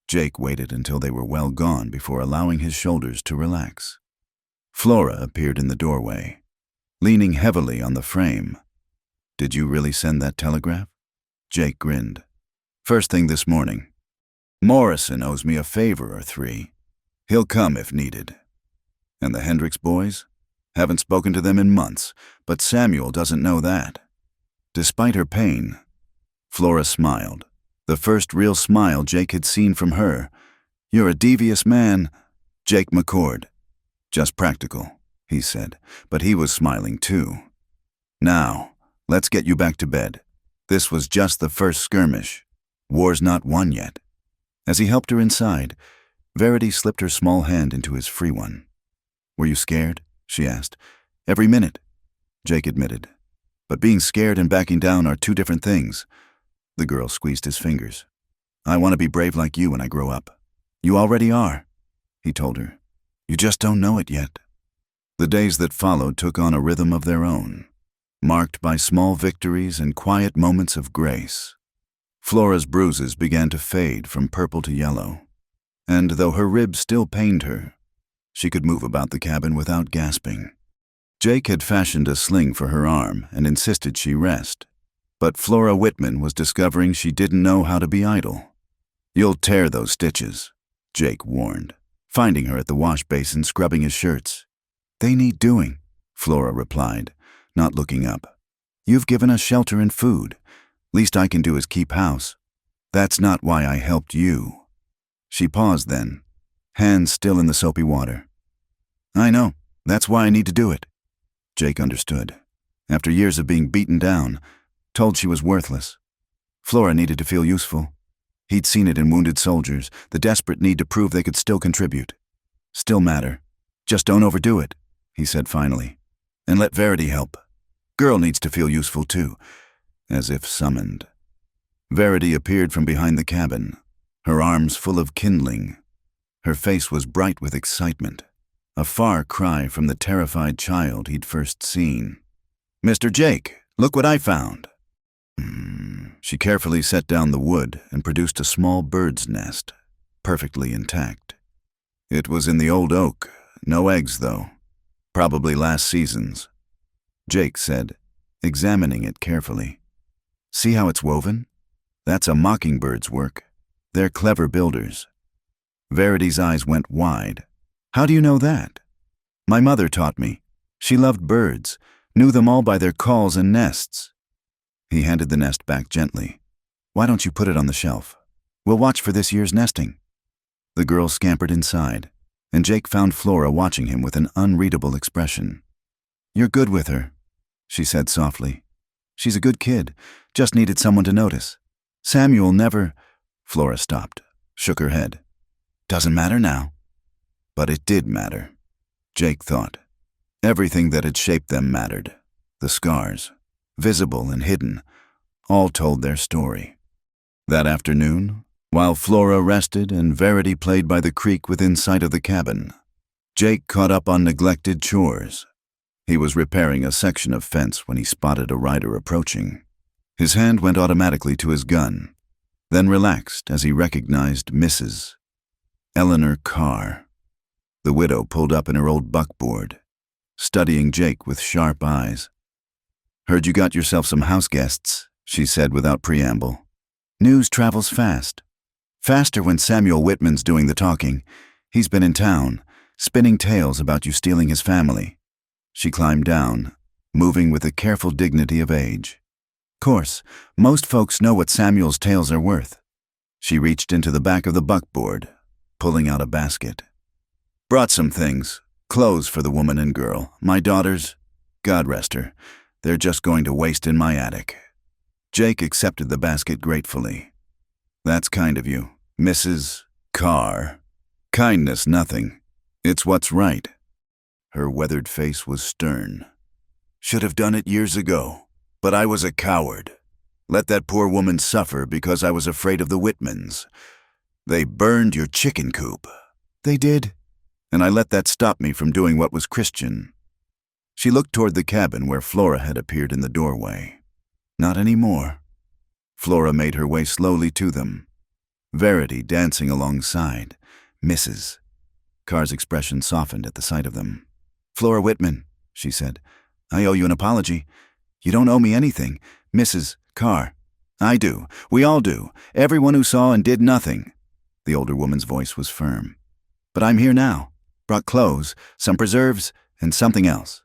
Jake waited until they were well gone before allowing his shoulders to relax. Flora appeared in the doorway, leaning heavily on the frame. Did you really send that telegraph? Jake grinned. First thing this morning. Morrison owes me a favor or three. He'll come if needed. And the Hendricks boys? Haven't spoken to them in months, but Samuel doesn't know that. Despite her pain, Flora smiled. The first real smile Jake had seen from her. You're a devious man, Jake McCord. Just practical, he said, but he was smiling too. Now, let's get you back to bed. This was just the first skirmish. War's not won yet. As he helped her inside, Verity slipped her small hand into his free one. Were you scared? She asked. Every minute, Jake admitted. But being scared and backing down are two different things. The girl squeezed his fingers. I want to be brave like you when I grow up. You already are, he told her. You just don't know it yet. The days that followed took on a rhythm of their own, marked by small victories and quiet moments of grace. Flora's bruises began to fade from purple to yellow, and though her ribs still pained her, she could move about the cabin without gasping. Jake had fashioned a sling for her arm and insisted she rest, but Flora Whitman was discovering she didn't know how to be idle. You'll tear those stitches, Jake warned, finding her at the wash basin scrubbing his shirts. They need doing, Flora replied, not looking up. You've given us shelter and food. Least I can do is keep house. That's not why I helped you. She paused then, hands still in the soapy water. I know. That's why I need to do it. Jake understood. After years of being beaten down, told she was worthless, Flora needed to feel useful. He'd seen it in wounded soldiers, the desperate need to prove they could still contribute. Still matter. Just don't overdo it, he said finally. And let Verity help. Girl needs to feel useful too, as if summoned. Verity appeared from behind the cabin, her arms full of kindling. Her face was bright with excitement, a far cry from the terrified child he'd first seen. Mr. Jake, look what I found. She carefully set down the wood and produced a small bird's nest, perfectly intact. It was in the old oak, no eggs though, probably last season's. Jake said, examining it carefully. See how it's woven? That's a mockingbird's work. They're clever builders. Verity's eyes went wide. How do you know that? My mother taught me. She loved birds, knew them all by their calls and nests. He handed the nest back gently. Why don't you put it on the shelf? We'll watch for this year's nesting. The girl scampered inside, and Jake found Flora watching him with an unreadable expression. You're good with her, she said softly. She's a good kid, just needed someone to notice. Samuel never... Flora stopped, shook her head. Doesn't matter now. But it did matter, Jake thought. Everything that had shaped them mattered. The scars, visible and hidden, all told their story. That afternoon, while Flora rested and Verity played by the creek within sight of the cabin, Jake caught up on neglected chores. He was repairing a section of fence when he spotted a rider approaching. His hand went automatically to his gun, then relaxed as he recognized Mrs. Eleanor Carr. The widow pulled up in her old buckboard, studying Jake with sharp eyes. Heard you got yourself some house guests, she said without preamble. News travels fast. Faster when Samuel Whitman's doing the talking. He's been in town, spinning tales about you stealing his family. She climbed down, moving with the careful dignity of age. Course, most folks know what Samuel's tales are worth. She reached into the back of the buckboard, pulling out a basket. Brought some things, clothes for the woman and girl, my daughters. God rest her. They're just going to waste in my attic. Jake accepted the basket gratefully. That's kind of you, Mrs. Carr. Kindness, nothing. It's what's right. Her weathered face was stern. Should have done it years ago, but I was a coward. Let that poor woman suffer because I was afraid of the Whitmans. They burned your chicken coop. They did. And I let that stop me from doing what was Christian. She looked toward the cabin where Flora had appeared in the doorway. Not anymore. Flora made her way slowly to them, Verity dancing alongside. Mrs. Carr's expression softened at the sight of them. Flora Whitman, she said, I owe you an apology. You don't owe me anything, Mrs. Carr. I do. We all do. Everyone who saw and did nothing. The older woman's voice was firm. But I'm here now. Brought clothes, some preserves, and something else.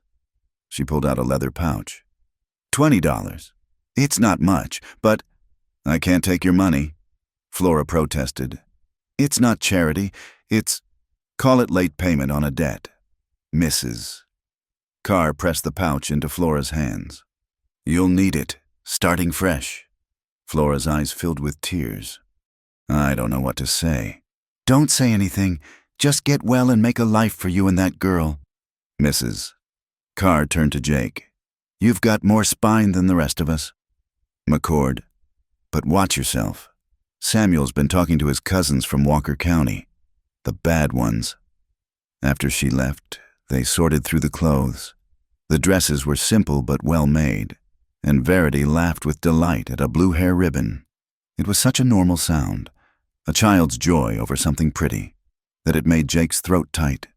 She pulled out a leather pouch. $20. It's not much, but... I can't take your money, Flora protested. It's not charity, it's... Call it late payment on a debt. Mrs. Carr pressed the pouch into Flora's hands. You'll need it, starting fresh. Flora's eyes filled with tears. I don't know what to say. Don't say anything. Just get well and make a life for you and that girl. Mrs. Carr turned to Jake. You've got more spine than the rest of us. McCord. But watch yourself. Samuel's been talking to his cousins from Walker County. The bad ones. After she left, they sorted through the clothes. The dresses were simple but well made, and Verity laughed with delight at a blue hair ribbon. It was such a normal sound, a child's joy over something pretty, that it made Jake's throat tight.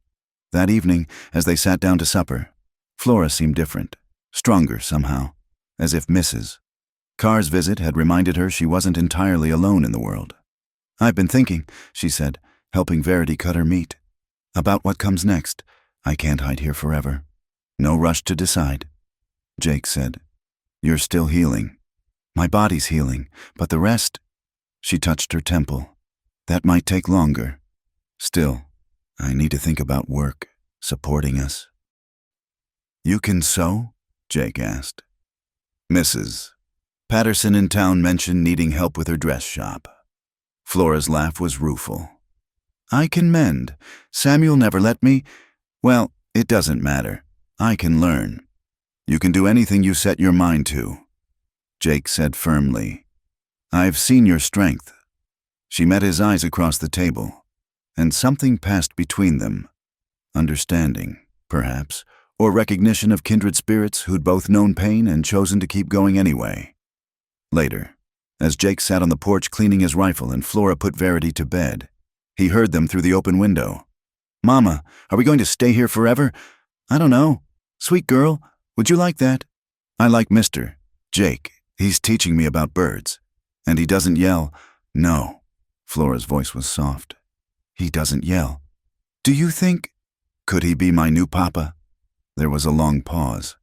That evening, as they sat down to supper, Flora seemed different, stronger somehow, as if Mrs. Carr's visit had reminded her she wasn't entirely alone in the world. I've been thinking, she said, helping Verity cut her meat. About what comes next. I can't hide here forever. No rush to decide. Jake said, You're still healing. My body's healing, but the rest... She touched her temple. That might take longer. Still, I need to think about work, supporting us. You can sew? Jake asked. Mrs. Patterson in town mentioned needing help with her dress shop. Flora's laugh was rueful. I can mend. Samuel never let me. Well, it doesn't matter. I can learn. You can do anything you set your mind to. Jake said firmly. I've seen your strength. She met his eyes across the table, and something passed between them. Understanding, perhaps, or recognition of kindred spirits who'd both known pain and chosen to keep going anyway. Later, as Jake sat on the porch cleaning his rifle and Flora put Verity to bed, he heard them through the open window. Mama, are we going to stay here forever? I don't know. Sweet girl, would you like that? I like Mr. Jake. He's teaching me about birds. And he doesn't yell. No. Flora's voice was soft. He doesn't yell. Do you think... Could he be my new papa? There was a long pause.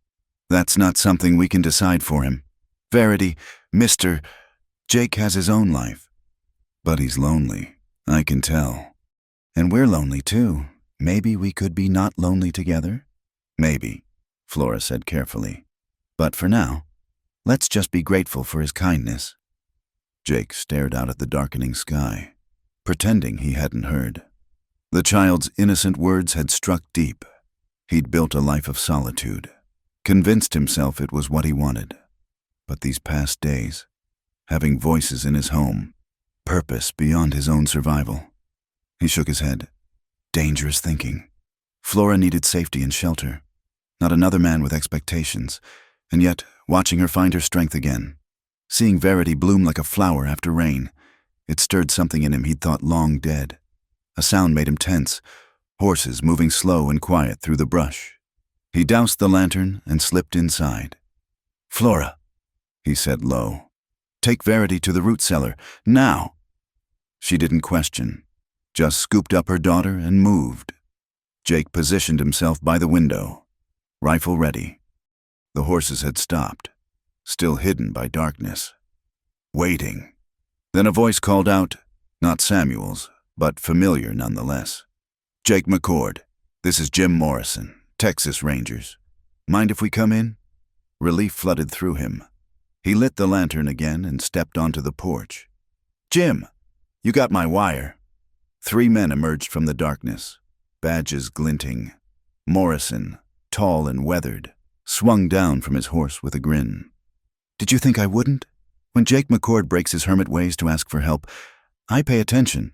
That's not something we can decide for him. Verity, Mr. Jake has his own life. But he's lonely, I can tell. And we're lonely too. Maybe we could be not lonely together? Maybe, Flora said carefully. But for now, let's just be grateful for his kindness. Jake stared out at the darkening sky, pretending he hadn't heard. The child's innocent words had struck deep. He'd built a life of solitude, convinced himself it was what he wanted. But these past days, having voices in his home, purpose beyond his own survival. He shook his head. Dangerous thinking. Flora needed safety and shelter, not another man with expectations, and yet watching her find her strength again. Seeing Verity bloom like a flower after rain, it stirred something in him he'd thought long dead. A sound made him tense, horses moving slow and quiet through the brush. He doused the lantern and slipped inside. Flora, he said low, take Verity to the root cellar, now. She didn't question, just scooped up her daughter and moved. Jake positioned himself by the window, rifle ready. The horses had stopped, still hidden by darkness, waiting. Then a voice called out, not Samuel's, but familiar nonetheless. Jake McCord, this is Jim Morrison, Texas Rangers. Mind if we come in? Relief flooded through him. He lit the lantern again and stepped onto the porch. Jim, you got my wire. 3 men emerged from the darkness, badges glinting. Morrison, tall and weathered, swung down from his horse with a grin. Did you think I wouldn't? When Jake McCord breaks his hermit ways to ask for help, I pay attention.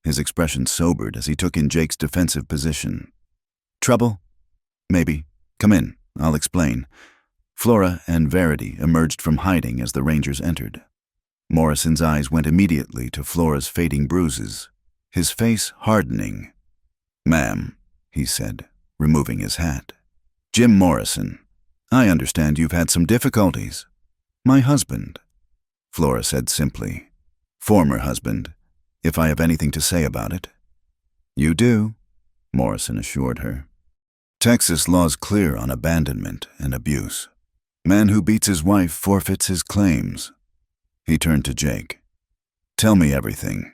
His expression sobered as he took in Jake's defensive position. Trouble? Maybe. Come in, I'll explain. Flora and Verity emerged from hiding as the Rangers entered. Morrison's eyes went immediately to Flora's fading bruises, his face hardening. Ma'am, he said, removing his hat. Jim Morrison, I understand you've had some difficulties. My husband, Flora said simply. Former husband, if I have anything to say about it. You do, Morrison assured her. Texas law's clear on abandonment and abuse. Man who beats his wife forfeits his claims. He turned to Jake. Tell me everything.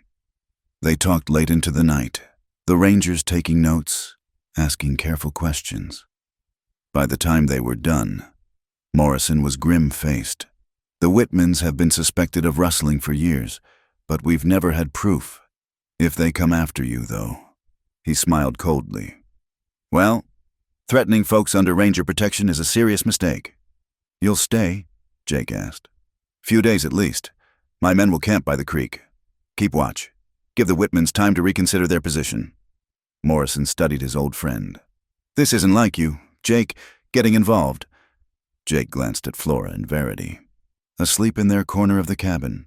They talked late into the night, the Rangers taking notes, asking careful questions. By the time they were done, Morrison was grim-faced. The Whitmans have been suspected of rustling for years, but we've never had proof. If they come after you, though. He smiled coldly. Well, threatening folks under Ranger protection is a serious mistake. You'll stay? Jake asked. Few days at least. My men will camp by the creek. Keep watch. Give the Whitmans time to reconsider their position. Morrison studied his old friend. This isn't like you, Jake, getting involved. Jake glanced at Flora and Verity, asleep in their corner of the cabin.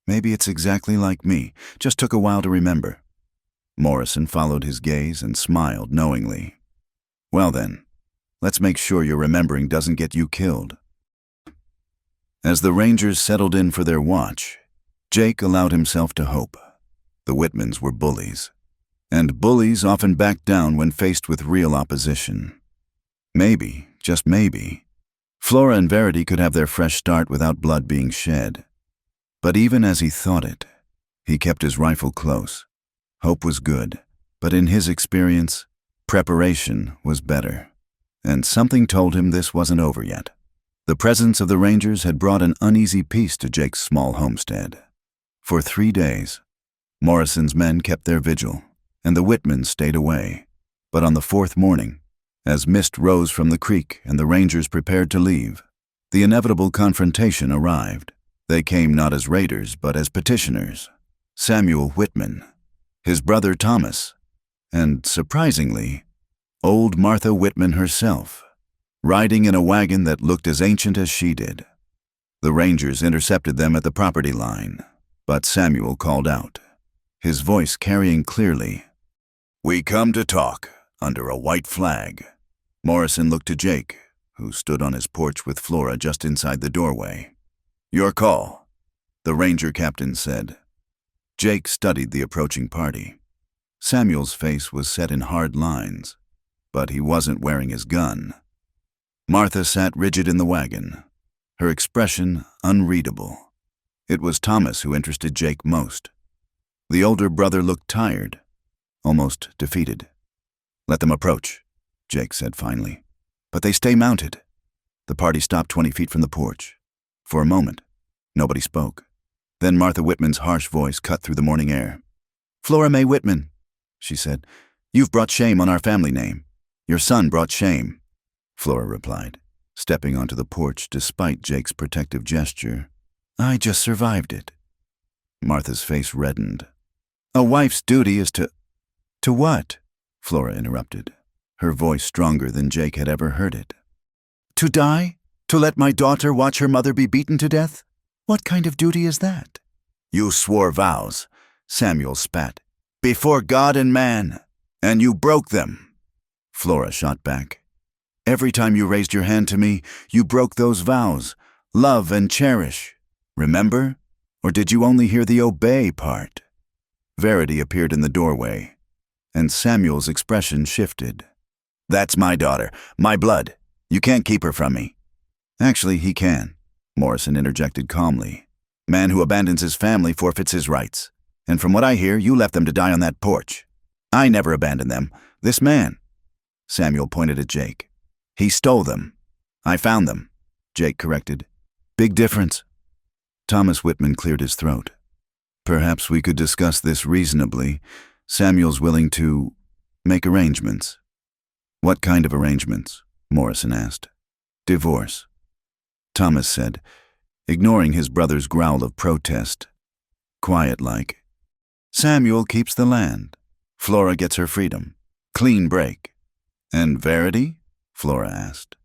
Maybe it's exactly like me, just took a while to remember. Morrison followed his gaze and smiled knowingly. Well then, let's make sure your remembering doesn't get you killed. As the Rangers settled in for their watch, Jake allowed himself to hope. The Whitmans were bullies, and bullies often backed down when faced with real opposition. Maybe, just maybe, Flora and Verity could have their fresh start without blood being shed. But even as he thought it, he kept his rifle close. Hope was good, but in his experience, Preparation was better, and something told him this wasn't over yet. The presence of the Rangers had brought an uneasy peace to Jake's small homestead. For 3 days, Morrison's men kept their vigil, and the Whitmans stayed away. But on the 4th morning, as mist rose from the creek and the Rangers prepared to leave, the inevitable confrontation arrived. They came not as raiders, but as petitioners. Samuel Whitman, his brother Thomas, and, surprisingly, old Martha Whitman herself, riding in a wagon that looked as ancient as she did. The Rangers intercepted them at the property line, but Samuel called out, his voice carrying clearly, "We come to talk, under a white flag." Morrison looked to Jake, who stood on his porch with Flora just inside the doorway. "Your call," the Ranger captain said. Jake studied the approaching party. Samuel's face was set in hard lines, but he wasn't wearing his gun. Martha sat rigid in the wagon, her expression unreadable. It was Thomas who interested Jake most. The older brother looked tired, almost defeated. "Let them approach," Jake said finally. "But they stay mounted." The party stopped 20 feet from the porch. For a moment, nobody spoke. Then Martha Whitman's harsh voice cut through the morning air. "Flora May Whitman," she said, "you've brought shame on our family name. Your son brought shame." Flora replied, stepping onto the porch despite Jake's protective gesture. "I just survived it." Martha's face reddened. "A wife's duty is to—" "To what?" Flora interrupted, her voice stronger than Jake had ever heard it. "To die? To let my daughter watch her mother be beaten to death? What kind of duty is that?" "You swore vows," Samuel spat, "before God and man, and you broke them." Flora shot back. "Every time you raised your hand to me, you broke those vows, love and cherish. Remember? Or did you only hear the obey part?" Verity appeared in the doorway, and Samuel's expression shifted. "That's my daughter, my blood. You can't keep her from me." "Actually, he can," Morrison interjected calmly. "Man who abandons his family forfeits his rights. And from what I hear, you left them to die on that porch." "I never abandoned them. This man." Samuel pointed at Jake. "He stole them." "I found them," Jake corrected. "Big difference." Thomas Whitman cleared his throat. "Perhaps we could discuss this reasonably. Samuel's willing to make arrangements." "What kind of arrangements?" Morrison asked. "Divorce," Thomas said, ignoring his brother's growl of protest. Quiet-like. "Samuel keeps the land. Flora gets her freedom. Clean break." "And Verity?" Flora asked.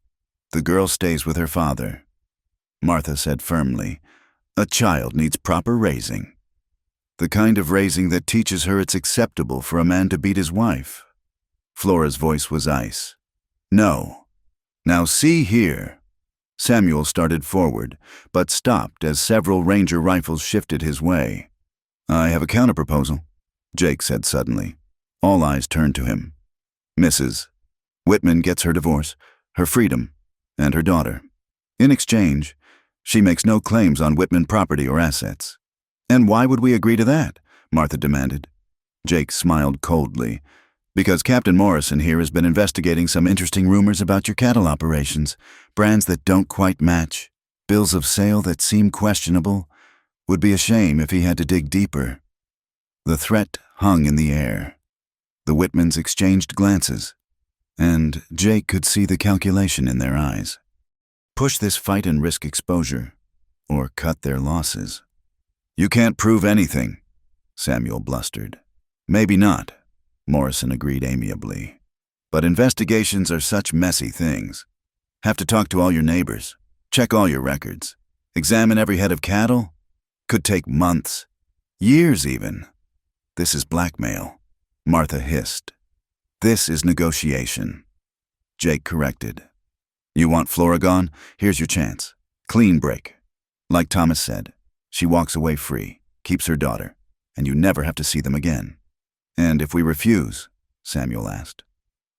"The girl stays with her father." Martha said firmly, "A child needs proper raising. The kind of raising that teaches her it's acceptable for a man to beat his wife." Flora's voice was ice. "No. Now see here." Samuel started forward, but stopped as several Ranger rifles shifted his way. "I have a counterproposal," Jake said suddenly. All eyes turned to him. "Mrs. Whitman gets her divorce, her freedom, and her daughter. In exchange, she makes no claims on Whitman property or assets." "And why would we agree to that?" Martha demanded. Jake smiled coldly. "Because Captain Morrison here has been investigating some interesting rumors about your cattle operations, brands that don't quite match, bills of sale that seem questionable. Would be a shame if he had to dig deeper." The threat hung in the air. The Whitmans exchanged glances, and Jake could see the calculation in their eyes. Push this fight and risk exposure, or cut their losses. "You can't prove anything," Samuel blustered. "Maybe not," Morrison agreed amiably. "But investigations are such messy things. Have to talk to all your neighbors, check all your records, examine every head of cattle. Could take months, years even. This is blackmail," Martha hissed. "This is negotiation." Jake corrected. "You want Flora gone? Here's your chance. Clean break. Like Thomas said, she walks away free, keeps her daughter, and you never have to see them again." "And if we refuse?" Samuel asked.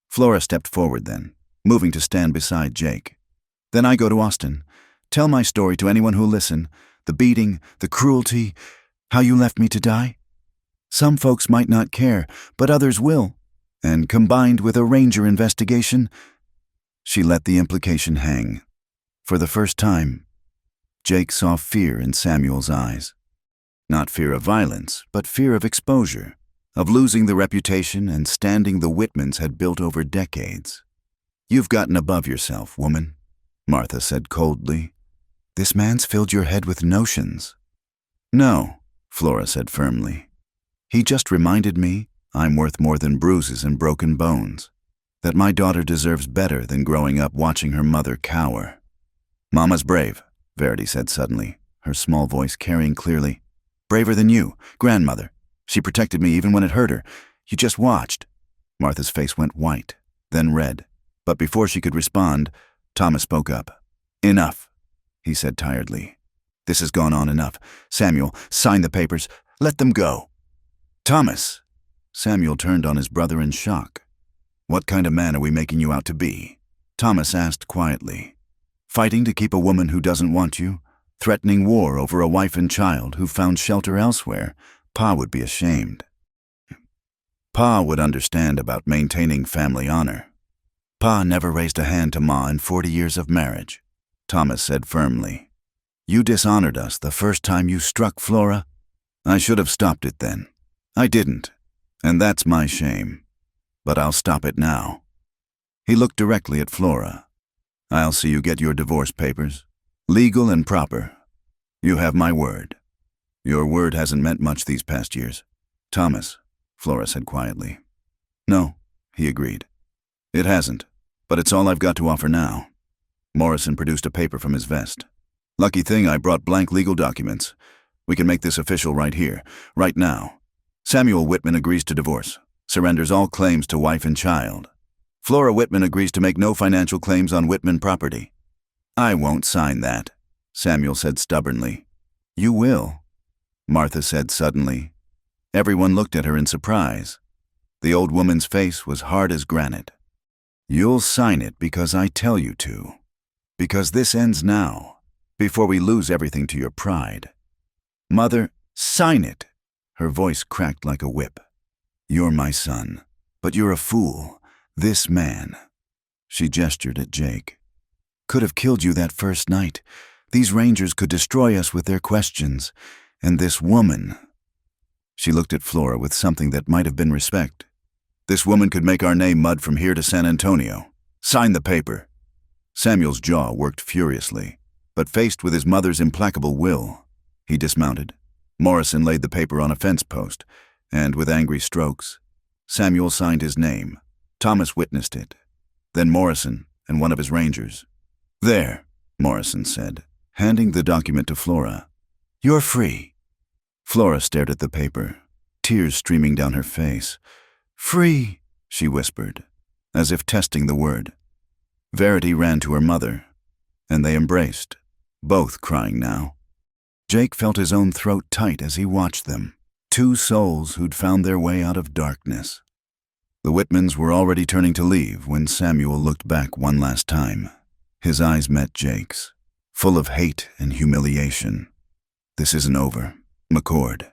Flora stepped forward then, moving to stand beside Jake. "Then I go to Austin. Tell my story to anyone who'll listen. The beating, the cruelty, how you left me to die. Some folks might not care, but others will. And combined with a ranger investigation, she let the implication hang. For the first time, Jake saw fear in Samuel's eyes. Not fear of violence, but fear of exposure, of losing the reputation and standing the Whitmans had built over decades. "You've gotten above yourself, woman," Martha said coldly. "This man's filled your head with notions." "No," Flora said firmly. "He just reminded me I'm worth more than bruises and broken bones, that my daughter deserves better than growing up watching her mother cower." "Mama's brave," Verity said suddenly, her small voice carrying clearly. "Braver than you, grandmother. She protected me even when it hurt her. You just watched." Martha's face went white, then red. But before she could respond, Thomas spoke up. "Enough," he said tiredly. "This has gone on enough. Samuel, sign the papers. Let them go." "Thomas!" Samuel turned on his brother in shock. "What kind of man are we making you out to be?" Thomas asked quietly. "Fighting to keep a woman who doesn't want you? Threatening war over a wife and child who found shelter elsewhere? Pa would be ashamed." "Pa would understand about maintaining family honor. Pa never raised a hand to Ma in 40 years of marriage," Thomas said firmly. "You dishonored us the first time you struck Flora. I should have stopped it then. I didn't, and that's my shame. But I'll stop it now." He looked directly at Flora. "I'll see you get your divorce papers, legal and proper. You have my word. Your word hasn't meant much these past years." "Thomas," Flora said quietly. "No," he agreed. "It hasn't, but it's all I've got to offer now." Morrison produced a paper from his vest. "Lucky thing I brought blank legal documents. We can make this official right here, right now. Samuel Whitman agrees to divorce, surrenders all claims to wife and child. Flora Whitman agrees to make no financial claims on Whitman property." "I won't sign that," Samuel said stubbornly. "You will," Martha said suddenly. Everyone looked at her in surprise. The old woman's face was hard as granite. "You'll sign it because I tell you to. Because this ends now, before we lose everything to your pride. Mother, sign it!" Her voice cracked like a whip. "You're my son, but you're a fool. This man," she gestured at Jake, "could have killed you that first night. These rangers could destroy us with their questions. And this woman," she looked at Flora with something that might have been respect, "this woman could make our name mud from here to San Antonio. Sign the paper." Samuel's jaw worked furiously, but faced with his mother's implacable will, he dismounted. Morrison laid the paper on a fence post, and with angry strokes, Samuel signed his name. Thomas witnessed it. Then Morrison and one of his rangers. "There," Morrison said, handing the document to Flora. "You're free." Flora stared at the paper, tears streaming down her face. "Free," she whispered, as if testing the word. Verity ran to her mother, and they embraced, both crying now. Jake felt his own throat tight as he watched them, two souls who'd found their way out of darkness. The Whitmans were already turning to leave when Samuel looked back one last time. His eyes met Jake's, full of hate and humiliation. "This isn't over, McCord,"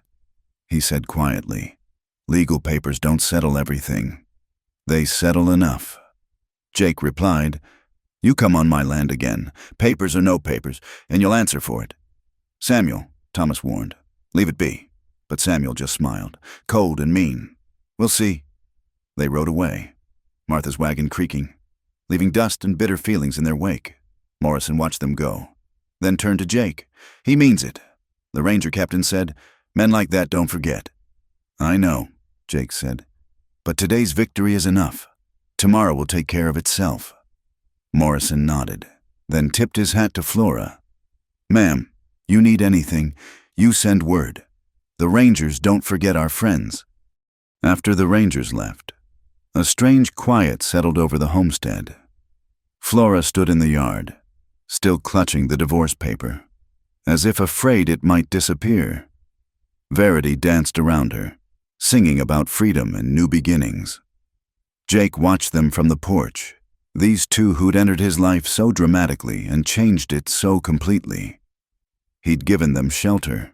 he said quietly. "Legal papers don't settle everything. They settle enough." Jake replied, "You come on my land again, papers or no papers, and you'll answer for it." "Samuel," Thomas warned, "leave it be." But Samuel just smiled, cold and mean. "We'll see." They rode away, Martha's wagon creaking, leaving dust and bitter feelings in their wake. Morrison watched them go, then turned to Jake. "He means it," the ranger captain said. "Men like that don't forget." "I know," Jake said, "but today's victory is enough. Tomorrow will take care of itself." Morrison nodded, then tipped his hat to Flora. "Ma'am, you need anything, you send word. The rangers don't forget our friends." After the rangers left, a strange quiet settled over the homestead. Flora stood in the yard, still clutching the divorce paper, as if afraid it might disappear. Verity danced around her, singing about freedom and new beginnings. Jake watched them from the porch, these two who'd entered his life so dramatically and changed it so completely. He'd given them shelter,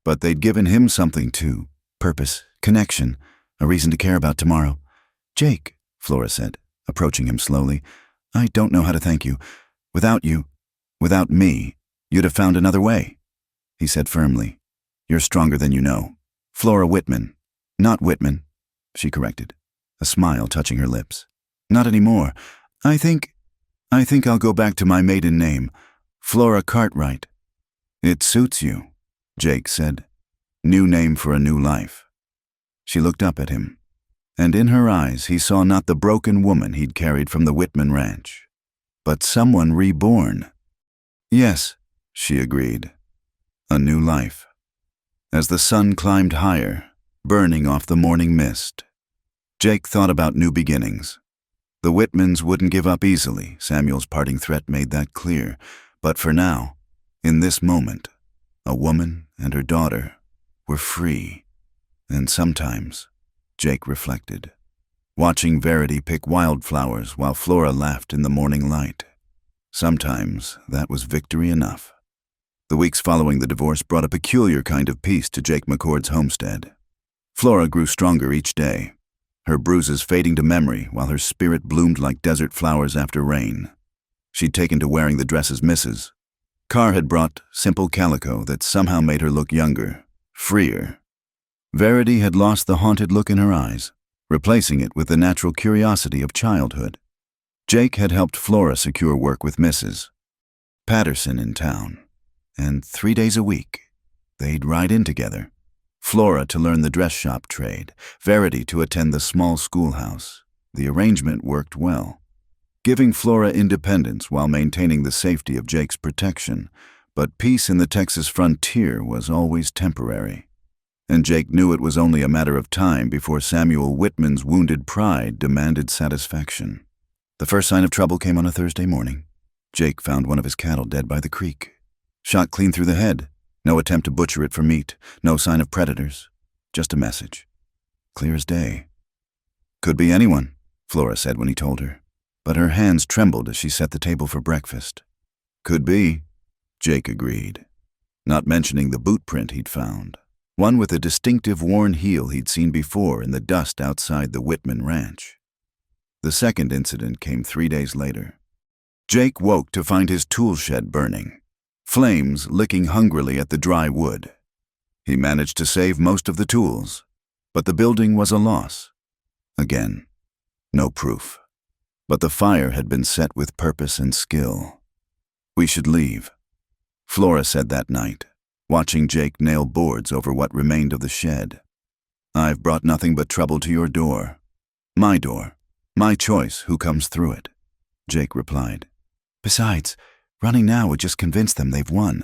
but they'd given him something too: purpose, connection, a reason to care about tomorrow. Jake, Flora said, approaching him slowly, I don't know how to thank you. Without you, without me, you'd have found another way. He said firmly, You're stronger than you know. Flora Whitman. Not Whitman, she corrected, a smile touching her lips. Not anymore. I think I'll go back to my maiden name, Flora Cartwright. It suits you, Jake said. New name for a new life. She looked up at him, and in her eyes he saw not the broken woman he'd carried from the Whitman ranch, but someone reborn. Yes, she agreed. A new life. As the sun climbed higher, burning off the morning mist, Jake thought about new beginnings. The Whitmans wouldn't give up easily, Samuel's parting threat made that clear. But for now, in this moment, a woman and her daughter were free. And sometimes, Jake reflected, watching Verity pick wildflowers while Flora laughed in the morning light. Sometimes that was victory enough. The weeks following the divorce brought a peculiar kind of peace to Jake McCord's homestead. Flora grew stronger each day, her bruises fading to memory while her spirit bloomed like desert flowers after rain. She'd taken to wearing the dresses Mrs. Carr had brought, simple calico that somehow made her look younger, freer. Verity had lost the haunted look in her eyes, replacing it with the natural curiosity of childhood. Jake had helped Flora secure work with Mrs. Patterson in town, and 3 days a week, they'd ride in together. Flora to learn the dress shop trade, Verity to attend the small schoolhouse. The arrangement worked well, giving Flora independence while maintaining the safety of Jake's protection. But peace in the Texas frontier was always temporary, and Jake knew it was only a matter of time before Samuel Whitman's wounded pride demanded satisfaction. The first sign of trouble came on a Thursday morning. Jake found one of his cattle dead by the creek, shot clean through the head. No attempt to butcher it for meat, no sign of predators, just a message. Clear as day. Could be anyone, Flora said when he told her, but her hands trembled as she set the table for breakfast. Could be, Jake agreed, not mentioning the boot print he'd found, one with a distinctive worn heel he'd seen before in the dust outside the Whitman ranch. The second incident came 3 days later. Jake woke to find his tool shed burning, flames licking hungrily at the dry wood. He managed to save most of the tools, but the building was a loss. Again, no proof. But the fire had been set with purpose and skill. We should leave, Flora said that night, watching Jake nail boards over what remained of the shed. I've brought nothing but trouble to your door. My choice who comes through it, Jake replied. Besides, running now would just convince them they've won.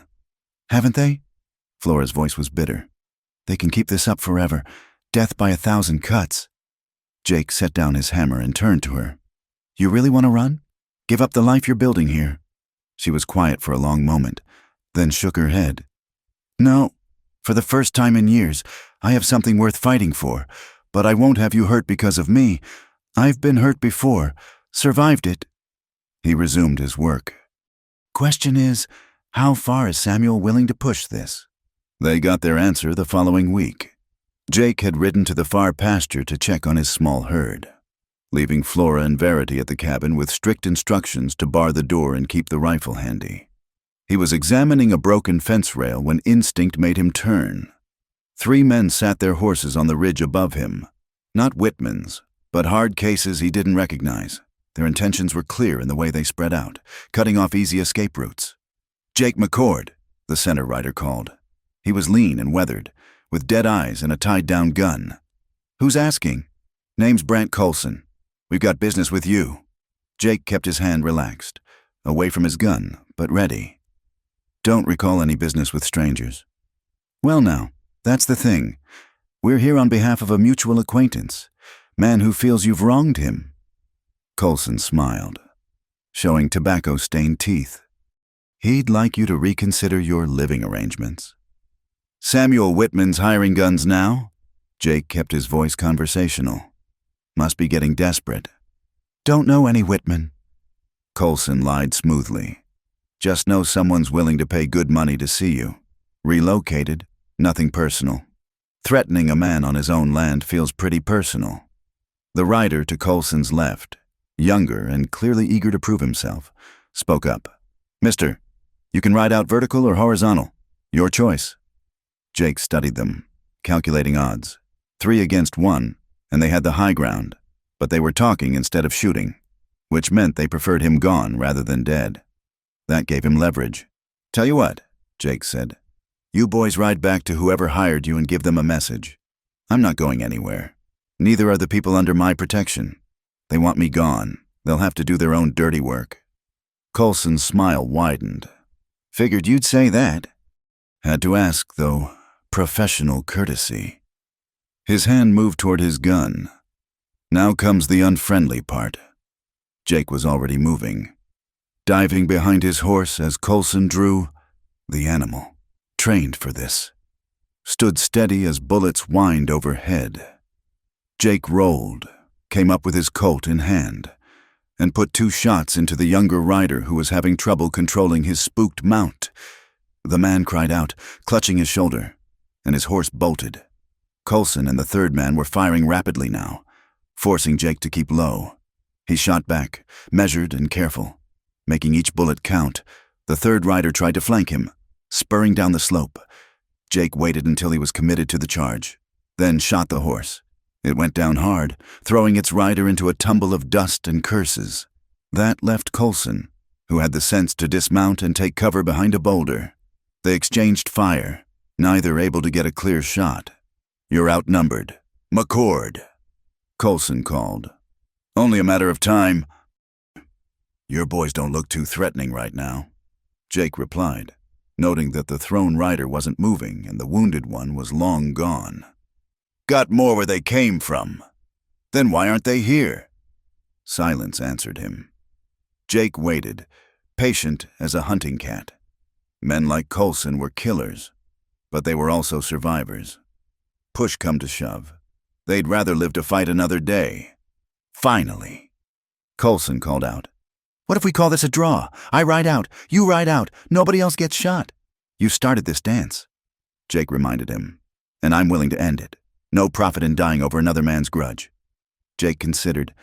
Haven't they? Flora's voice was bitter. They can keep this up forever. Death by 1,000 cuts. Jake set down his hammer and turned to her. You really want to run? Give up the life you're building here? She was quiet for a long moment, then shook her head. No, for the first time in years, I have something worth fighting for, but I won't have you hurt because of me. I've been hurt before, survived it. He resumed his work. Question is, how far is Samuel willing to push this? They got their answer the following week. Jake had ridden to the far pasture to check on his small herd, leaving Flora and Verity at the cabin with strict instructions to bar the door and keep the rifle handy. He was examining a broken fence rail when instinct made him turn. 3 men sat their horses on the ridge above him, not Whitman's, but hard cases he didn't recognize. Their intentions were clear in the way they spread out, cutting off easy escape routes. Jake McCord, the center rider called. He was lean and weathered, with dead eyes and a tied-down gun. Who's asking? Name's Brant Colson. We've got business with you. Jake kept his hand relaxed, away from his gun, but ready. Don't recall any business with strangers. Well now, that's the thing. We're here on behalf of a mutual acquaintance, man who feels you've wronged him. Colson smiled, showing tobacco-stained teeth. He'd like you to reconsider your living arrangements. Samuel Whitman's hiring guns now? Jake kept his voice conversational. Must be getting desperate. Don't know any Whitman. Colson lied smoothly. Just know someone's willing to pay good money to see you. Relocated, nothing personal. Threatening a man on his own land feels pretty personal. The rider to Coulson's left, younger and clearly eager to prove himself, spoke up. "Mister, you can ride out vertical or horizontal. Your choice." Jake studied them, calculating odds. 3 against 1, and they had the high ground, but they were talking instead of shooting, which meant they preferred him gone rather than dead. That gave him leverage. "Tell you what," Jake said. "You boys ride back to whoever hired you and give them a message. I'm not going anywhere. Neither are the people under my protection. They want me gone. They'll have to do their own dirty work." Coulson's smile widened. "Figured you'd say that." Had to ask, though. Professional courtesy. His hand moved toward his gun. Now comes the unfriendly part. Jake was already moving, diving behind his horse as Coulson drew. The animal, trained for this, stood steady as bullets whined overhead. Jake rolled, came up with his Colt in hand, and put 2 shots into the younger rider who was having trouble controlling his spooked mount. The man cried out, clutching his shoulder, and his horse bolted. Coulson and the third man were firing rapidly now, forcing Jake to keep low. He shot back, measured and careful, making each bullet count. The third rider tried to flank him, spurring down the slope. Jake waited until he was committed to the charge, then shot the horse. It went down hard, throwing its rider into a tumble of dust and curses. That left Coulson, who had the sense to dismount and take cover behind a boulder. They exchanged fire, neither able to get a clear shot. "You're outnumbered. McCord," Coulson called. "Only a matter of time." "Your boys don't look too threatening right now," Jake replied, noting that the thrown rider wasn't moving and the wounded one was long gone. "Got more where they came from. Then why aren't they here?" Silence answered him. Jake waited, patient as a hunting cat. Men like Coulson were killers, but they were also survivors. Push come to shove, they'd rather live to fight another day. Finally, Coulson called out, "What if we call this a draw? I ride out, you ride out, nobody else gets shot. You started this dance," Jake reminded him, "and I'm willing to end it. No profit in dying over another man's grudge." Jake considered.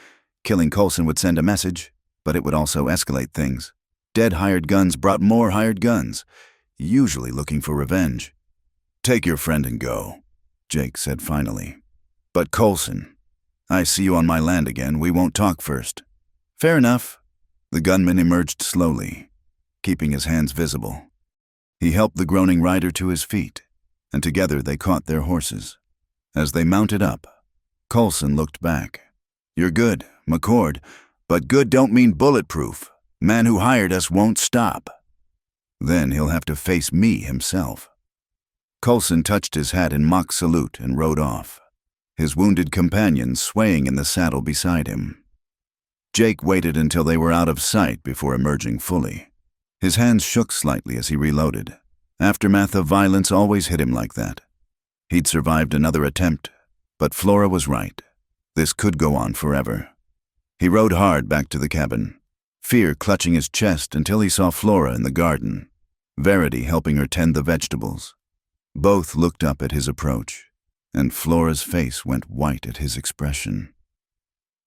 Killing Coulson would send a message, but it would also escalate things. Dead hired guns brought more hired guns, usually looking for revenge. "Take your friend and go," Jake said finally. "But Coulson, I see you on my land again. We won't talk first." "Fair enough." The gunman emerged slowly, keeping his hands visible. He helped the groaning rider to his feet, and together they caught their horses. As they mounted up, Coulson looked back. "You're good, McCord, but good don't mean bulletproof. Man who hired us won't stop." Then he'll have to face me himself. Coulson touched his hat in mock salute and rode off, his wounded companion swaying in the saddle beside him. Jake waited until they were out of sight before emerging fully. His hands shook slightly as he reloaded. Aftermath of violence always hit him like that. He'd survived another attempt, but Flora was right. This could go on forever. He rode hard back to the cabin, fear clutching his chest until he saw Flora in the garden, Verity helping her tend the vegetables. Both looked up at his approach, and Flora's face went white at his expression.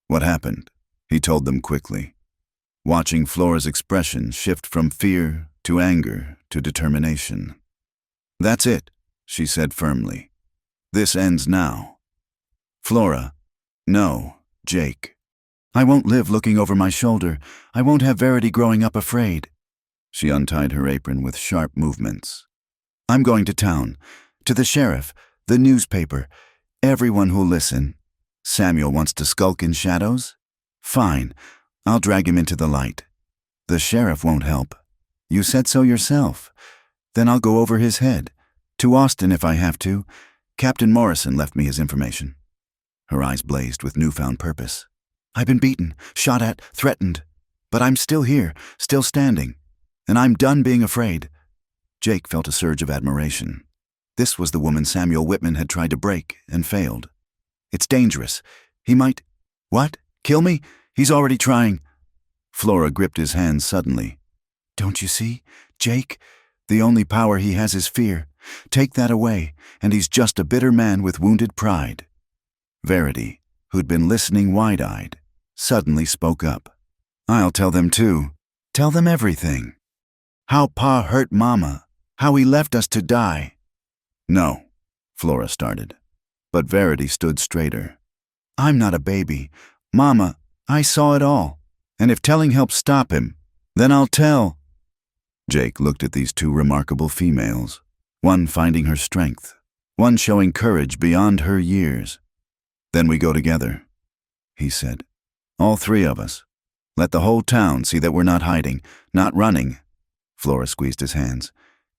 "What happened?" he told them quickly, watching Flora's expression shift from fear to anger to determination. "That's it," she said firmly. "This ends now." "Flora, no, Jake. I won't live looking over my shoulder. I won't have Verity growing up afraid." She untied her apron with sharp movements. "I'm going to town, to the sheriff, the newspaper, everyone who'll listen. Samuel wants to skulk in shadows? Fine, I'll drag him into the light. The sheriff won't help. You said so yourself. Then I'll go over his head, to Austin if I have to. Captain Morrison left me his information." Her eyes blazed with newfound purpose. "I've been beaten, shot at, threatened, but I'm still here, still standing, and I'm done being afraid." Jake felt a surge of admiration. This was the woman Samuel Whitman had tried to break and failed. "It's dangerous. He might—" "What? Kill me? He's already trying." Flora gripped his hand suddenly. "Don't you see, Jake? The only power he has is fear. Take that away, and he's just a bitter man with wounded pride." Verity, who'd been listening wide-eyed, suddenly spoke up. "I'll tell them too. Tell them everything. How Pa hurt Mama, how he left us to die." "No," Flora started, but Verity stood straighter. "I'm not a baby. Mama, I saw it all. And if telling helps stop him, then I'll tell." Jake looked at these two remarkable females, one finding her strength, one showing courage beyond her years. "Then we go together," he said. "All three of us. Let the whole town see that we're not hiding, not running." Flora squeezed his hands.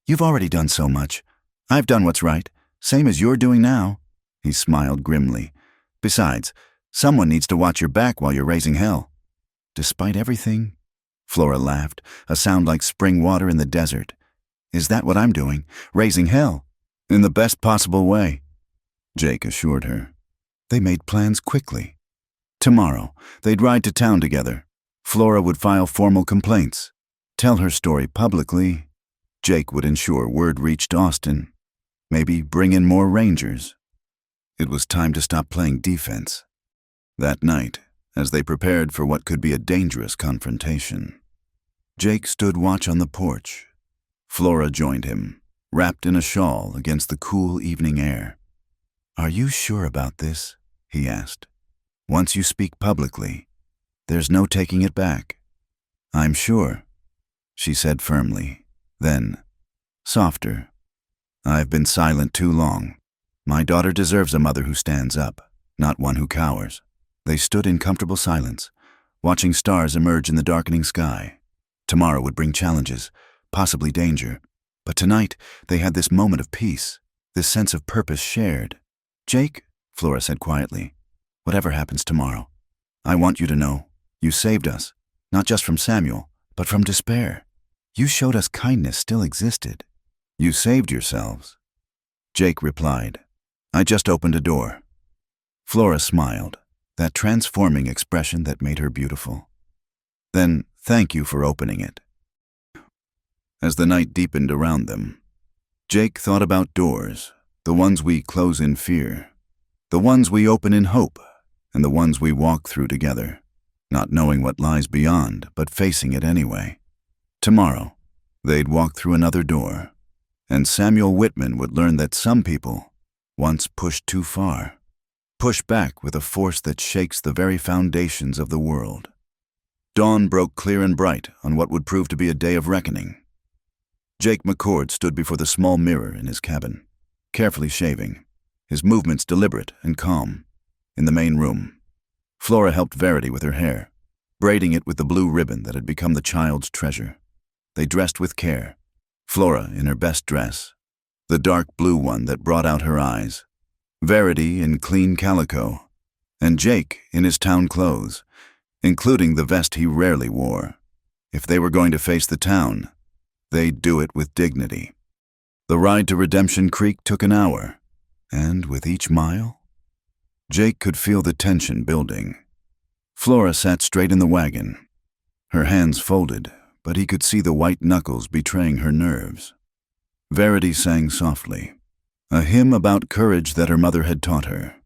"You've already done so much. I've done what's right, same as you're doing now." He smiled grimly. "Besides, someone needs to watch your back while you're raising hell." "Despite everything?" Flora laughed, a sound like spring water in the desert. "Is that what I'm doing? Raising hell?" "In the best possible way," Jake assured her. They made plans quickly. Tomorrow, they'd ride to town together. Flora would file formal complaints, tell her story publicly. Jake would ensure word reached Austin. Maybe bring in more rangers. It was time to stop playing defense. That night, as they prepared for what could be a dangerous confrontation, Jake stood watch on the porch. Flora joined him, wrapped in a shawl against the cool evening air. "Are you sure about this?" he asked. "Once you speak publicly, there's no taking it back." "I'm sure," she said firmly. Then, softer, "I've been silent too long. My daughter deserves a mother who stands up, not one who cowers." They stood in comfortable silence, watching stars emerge in the darkening sky. Tomorrow would bring challenges, possibly danger. But tonight, they had this moment of peace, this sense of purpose shared. "Jake," Flora said quietly, "whatever happens tomorrow, I want you to know you saved us, not just from Samuel, but from despair. You showed us kindness still existed. You saved yourselves." Jake replied, "I just opened a door." Flora smiled, that transforming expression that made her beautiful. "Then thank you for opening it." As the night deepened around them, Jake thought about doors, the ones we close in fear, the ones we open in hope, and the ones we walk through together, not knowing what lies beyond, but facing it anyway. Tomorrow, they'd walk through another door, and Samuel Whitman would learn that some people once pushed too far, push back with a force that shakes the very foundations of the world. Dawn broke clear and bright on what would prove to be a day of reckoning. Jake McCord stood before the small mirror in his cabin, carefully shaving, his movements deliberate and calm. In the main room, Flora helped Verity with her hair, braiding it with the blue ribbon that had become the child's treasure. They dressed with care, Flora in her best dress, the dark blue one that brought out her eyes, Verity in clean calico, and Jake in his town clothes, including the vest he rarely wore. If they were going to face the town, they'd do it with dignity. The ride to Redemption Creek took an hour, and with each mile, Jake could feel the tension building. Flora sat straight in the wagon, her hands folded, but he could see the white knuckles betraying her nerves. Verity sang softly, a hymn about courage that her mother had taught her.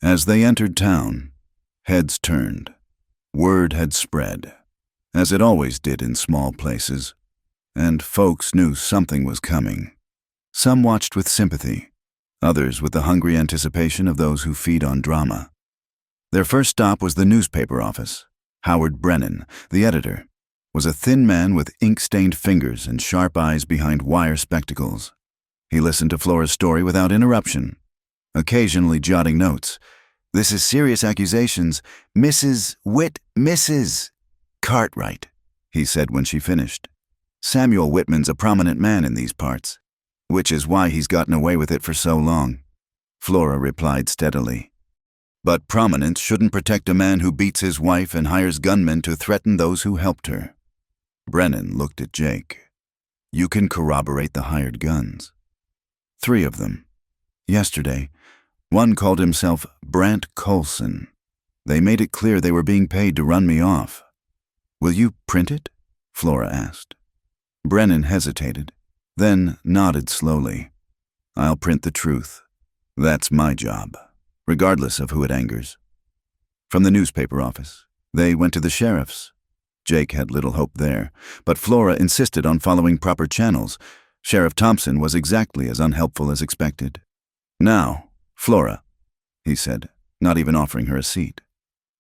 As they entered town, heads turned. Word had spread, as it always did in small places, and folks knew something was coming. Some watched with sympathy, others with the hungry anticipation of those who feed on drama. Their first stop was the newspaper office. Howard Brennan, the editor, was a thin man with ink-stained fingers and sharp eyes behind wire spectacles. He listened to Flora's story without interruption, occasionally jotting notes. "This is serious accusations. Mrs. Cartwright," he said when she finished. "Samuel Whitman's a prominent man in these parts, which is why he's gotten away with it for so long." Flora replied steadily, "But prominence shouldn't protect a man who beats his wife and hires gunmen to threaten those who helped her." Brennan looked at Jake. "You can corroborate the hired guns." 3 of them. Yesterday, one called himself Brant Colson. They made it clear they were being paid to run me off. "Will you print it?" Flora asked. Brennan hesitated, then nodded slowly. "I'll print the truth. That's my job, regardless of who it angers." From the newspaper office. They went to the sheriff's. Jake had little hope there, but Flora insisted on following proper channels. Sheriff Thompson was exactly as unhelpful as expected. "Now, Flora," he said, not even offering her a seat.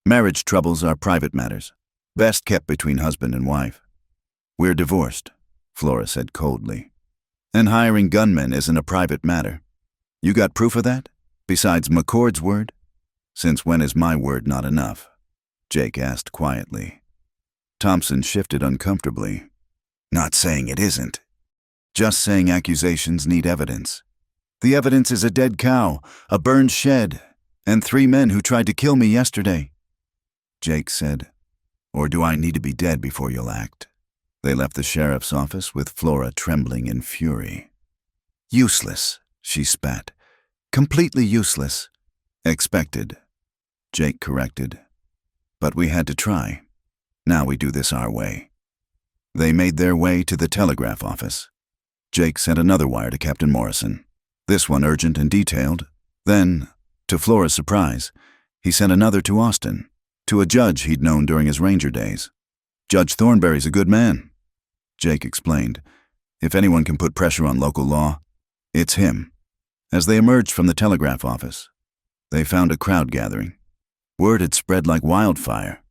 "Marriage troubles are private matters, best kept between husband and wife." "We're divorced," Flora said coldly. "And hiring gunmen isn't a private matter. You got proof of that? Besides McCord's word?" "Since when is my word not enough?" Jake asked quietly. Thompson shifted uncomfortably. "Not saying it isn't. Just saying accusations need evidence. The evidence is a dead cow, a burned shed, and 3 men who tried to kill me yesterday." Jake said, "Or do I need to be dead before you'll act?" They left the sheriff's office with Flora trembling in fury. "Useless," she spat. "Completely useless." "Expected," Jake corrected. "But we had to try. Now we do this our way." They made their way to the telegraph office. Jake sent another wire to Captain Morrison, this one urgent and detailed. Then, to Flora's surprise, he sent another to Austin, to a judge he'd known during his ranger days. "Judge Thornberry's a good man," Jake explained. "If anyone can put pressure on local law, it's him." As they emerged from the telegraph office, they found a crowd gathering. Word had spread like wildfire.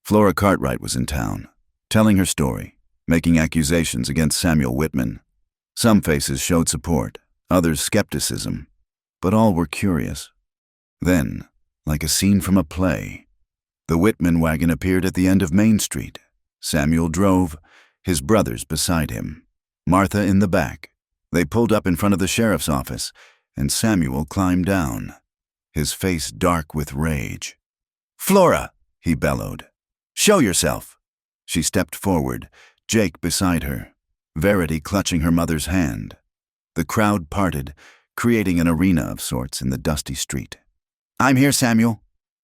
Flora Cartwright was in town, telling her story, making accusations against Samuel Whitman. Some faces showed support, others skepticism, but all were curious. Then, like a scene from a play, the Whitman wagon appeared at the end of Main Street. Samuel drove, his brothers beside him, Martha in the back. They pulled up in front of the sheriff's office, and Samuel climbed down, his face dark with rage. "Flora," he bellowed, "show yourself." She stepped forward, Jake beside her, Verity clutching her mother's hand. The crowd parted, creating an arena of sorts in the dusty street. "I'm here, Samuel,"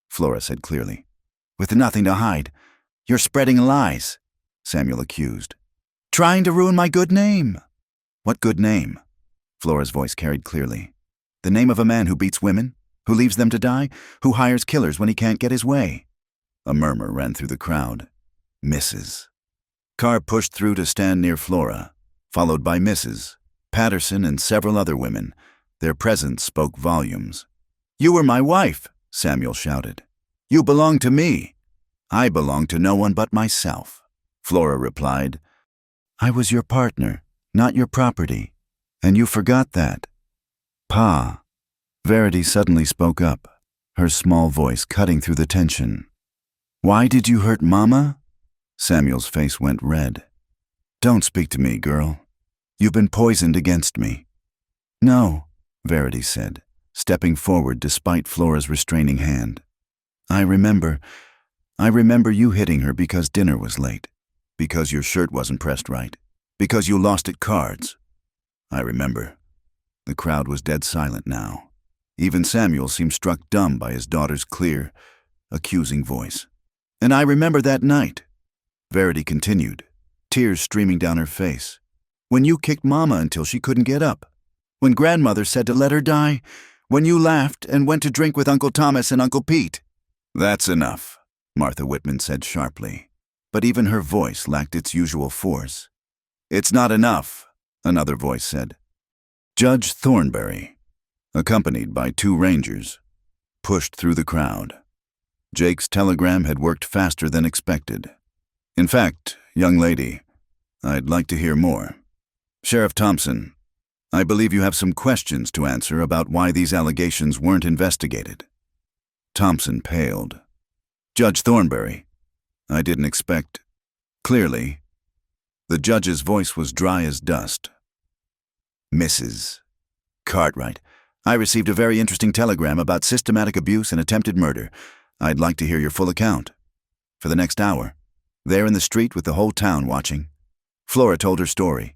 Flora said clearly. "With nothing to hide. You're spreading lies," Samuel accused. "Trying to ruin my good name." "What good name?" Flora's voice carried clearly. "The name of a man who beats women, who leaves them to die, who hires killers when he can't get his way." A murmur ran through the crowd. "Mrs." Carr pushed through to stand near Flora, followed by Mrs. Patterson and several other women. Their presence spoke volumes. "You were my wife," Samuel shouted. "You belong to me." "I belong to no one but myself," Flora replied. "I was your partner, not your property, and you forgot that." "Pa." Verity suddenly spoke up, her small voice cutting through the tension. "Why did you hurt Mama?" Samuel's face went red. "Don't speak to me, girl. You've been poisoned against me." "No," Verity said, stepping forward despite Flora's restraining hand. I remember you hitting her because dinner was late, because your shirt wasn't pressed right, because you lost at cards." "I remember." The crowd was dead silent now. Even Samuel seemed struck dumb by his daughter's clear, accusing voice. "And I remember that night," Verity continued, tears streaming down her face, "when you kicked Mama until she couldn't get up, when Grandmother said to let her die, when you laughed and went to drink with Uncle Thomas and Uncle Pete." "That's enough," Martha Whitman said sharply, but even her voice lacked its usual force. "It's not enough," another voice said. Judge Thornberry, accompanied by 2 rangers, pushed through the crowd. Jake's telegram had worked faster than expected. "In fact, young lady, I'd like to hear more. Sheriff Thompson, I believe you have some questions to answer about why these allegations weren't investigated." Thompson paled. "Judge Thornberry, I didn't expect—" Clearly, the judge's voice was dry as dust. "Mrs. Cartwright, I received a very interesting telegram about systematic abuse and attempted murder. I'd like to hear your full account. For the next hour, there in the street with the whole town watching, Flora told her story.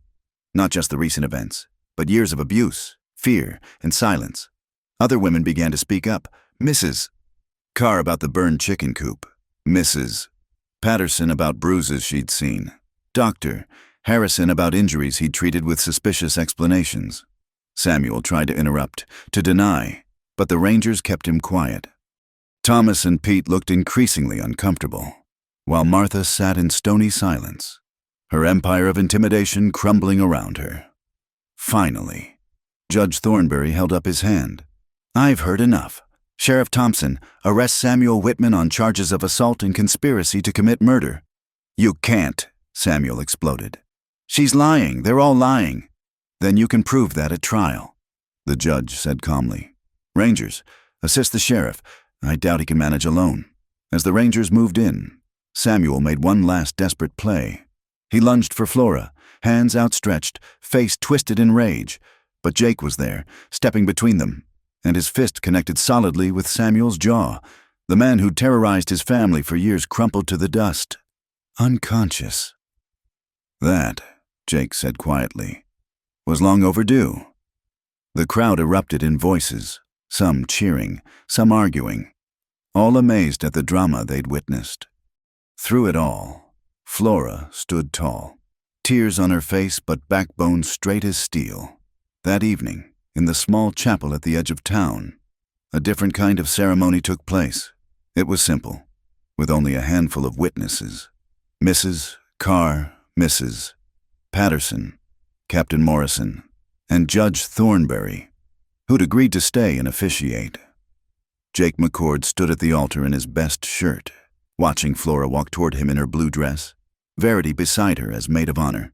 Not just the recent events, but years of abuse, fear, and silence. Other women began to speak up. Mrs. Carr about the burned chicken coop. Mrs. Patterson about bruises she'd seen. Dr. Harrison about injuries he'd treated with suspicious explanations. Samuel tried to interrupt, to deny, but the rangers kept him quiet. Thomas and Pete looked increasingly uncomfortable, while Martha sat in stony silence, her empire of intimidation crumbling around her. Finally, Judge Thornberry held up his hand. "I've heard enough. Sheriff Thompson, arrest Samuel Whitman on charges of assault and conspiracy to commit murder." "You can't," Samuel exploded. "She's lying. They're all lying." "Then you can prove that at trial," the judge said calmly. "Rangers, assist the sheriff. I doubt he can manage alone." As the Rangers moved in, Samuel made one last desperate play. He lunged for Flora, hands outstretched, face twisted in rage. But Jake was there, stepping between them, and his fist connected solidly with Samuel's jaw. The man who'd terrorized his family for years crumpled to the dust, unconscious. "That," Jake said quietly, "was long overdue." The crowd erupted in voices, some cheering, some arguing, all amazed at the drama they'd witnessed. Through it all, Flora stood tall, tears on her face but backbone straight as steel. That evening, in the small chapel at the edge of town, a different kind of ceremony took place. It was simple, with only a handful of witnesses. Mrs. Carr, Mrs. Patterson, Captain Morrison, and Judge Thornberry, who'd agreed to stay and officiate. Jake McCord stood at the altar in his best shirt, watching Flora walk toward him in her blue dress, Verity beside her as maid of honor.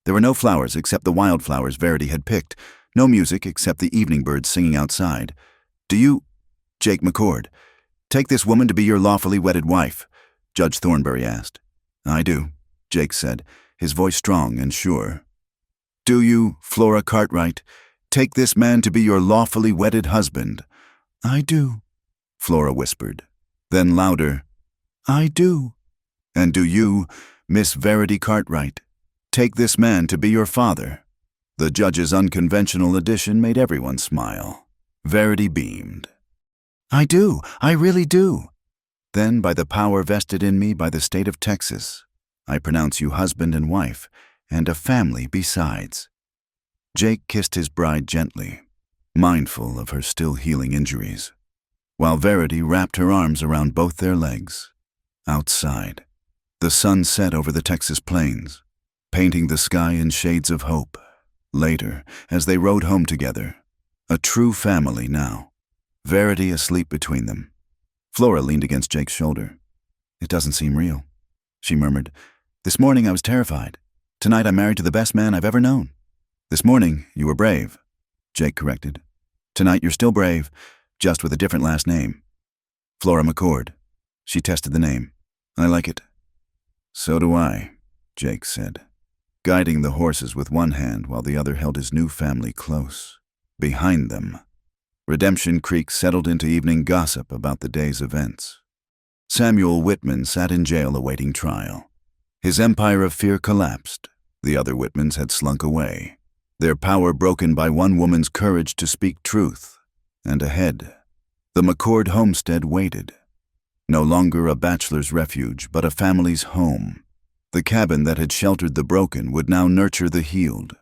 There were no flowers except the wildflowers Verity had picked, no music except the evening birds singing outside. "Do you, Jake McCord, take this woman to be your lawfully wedded wife?" Judge Thornberry asked. "I do," Jake said, his voice strong and sure. "Do you, Flora Cartwright, take this man to be your lawfully wedded husband?" "I do," Flora whispered. Then louder, "I do." "And do you, Miss Verity Cartwright, take this man to be your father?" The judge's unconventional addition made everyone smile. Verity beamed. "I do. I really do." "Then, by the power vested in me by the state of Texas, I pronounce you husband and wife, and a family besides." Jake kissed his bride gently, mindful of her still healing injuries, while Verity wrapped her arms around both their legs. Outside, the sun set over the Texas plains, painting the sky in shades of hope. Later, as they rode home together, a true family now, Verity asleep between them. Flora leaned against Jake's shoulder. "It doesn't seem real," she murmured. "This morning I was terrified. Tonight I'm married to the best man I've ever known." "This morning you were brave," Jake corrected. "Tonight you're still brave, just with a different last name." "Flora McCord." She tested the name. "I like it." "So do I," Jake said, guiding the horses with one hand while the other held his new family close. Behind them, Redemption Creek settled into evening gossip about the day's events. Samuel Whitman sat in jail awaiting trial. His empire of fear collapsed. The other Whitmans had slunk away, their power broken by one woman's courage to speak truth. And ahead, the McCord homestead waited. No longer a bachelor's refuge, but a family's home. The cabin that had sheltered the broken would now nurture the healed.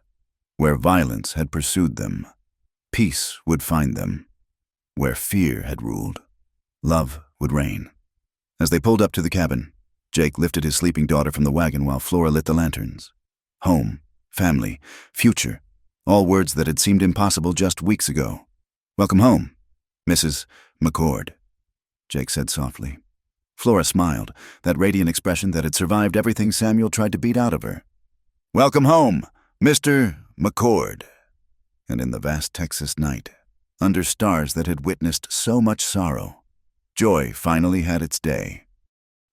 Where violence had pursued them, peace would find them. Where fear had ruled, love would reign. As they pulled up to the cabin, Jake lifted his sleeping daughter from the wagon while Flora lit the lanterns. Home, family, future, all words that had seemed impossible just weeks ago. "Welcome home, Mrs. McCord," Jake said softly. Flora smiled, that radiant expression that had survived everything Samuel tried to beat out of her. "Welcome home, Mr. McCord." And in the vast Texas night, under stars that had witnessed so much sorrow, joy finally had its day.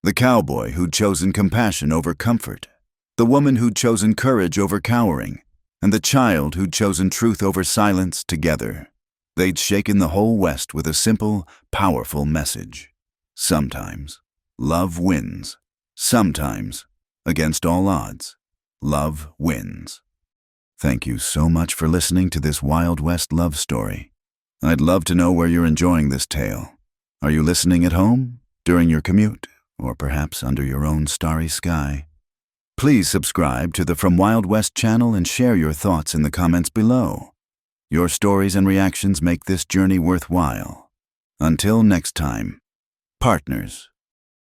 The cowboy who'd chosen compassion over comfort, the woman who'd chosen courage over cowering, and the child who'd chosen truth over silence together. They'd shaken the whole West with a simple, powerful message. Sometimes, love wins. Sometimes, against all odds, love wins. Thank you so much for listening to this Wild West love story. I'd love to know where you're enjoying this tale. Are you listening at home, during your commute, or perhaps under your own starry sky? Please subscribe to the From Wild West channel and share your thoughts in the comments below. Your stories and reactions make this journey worthwhile. Until next time. Partners.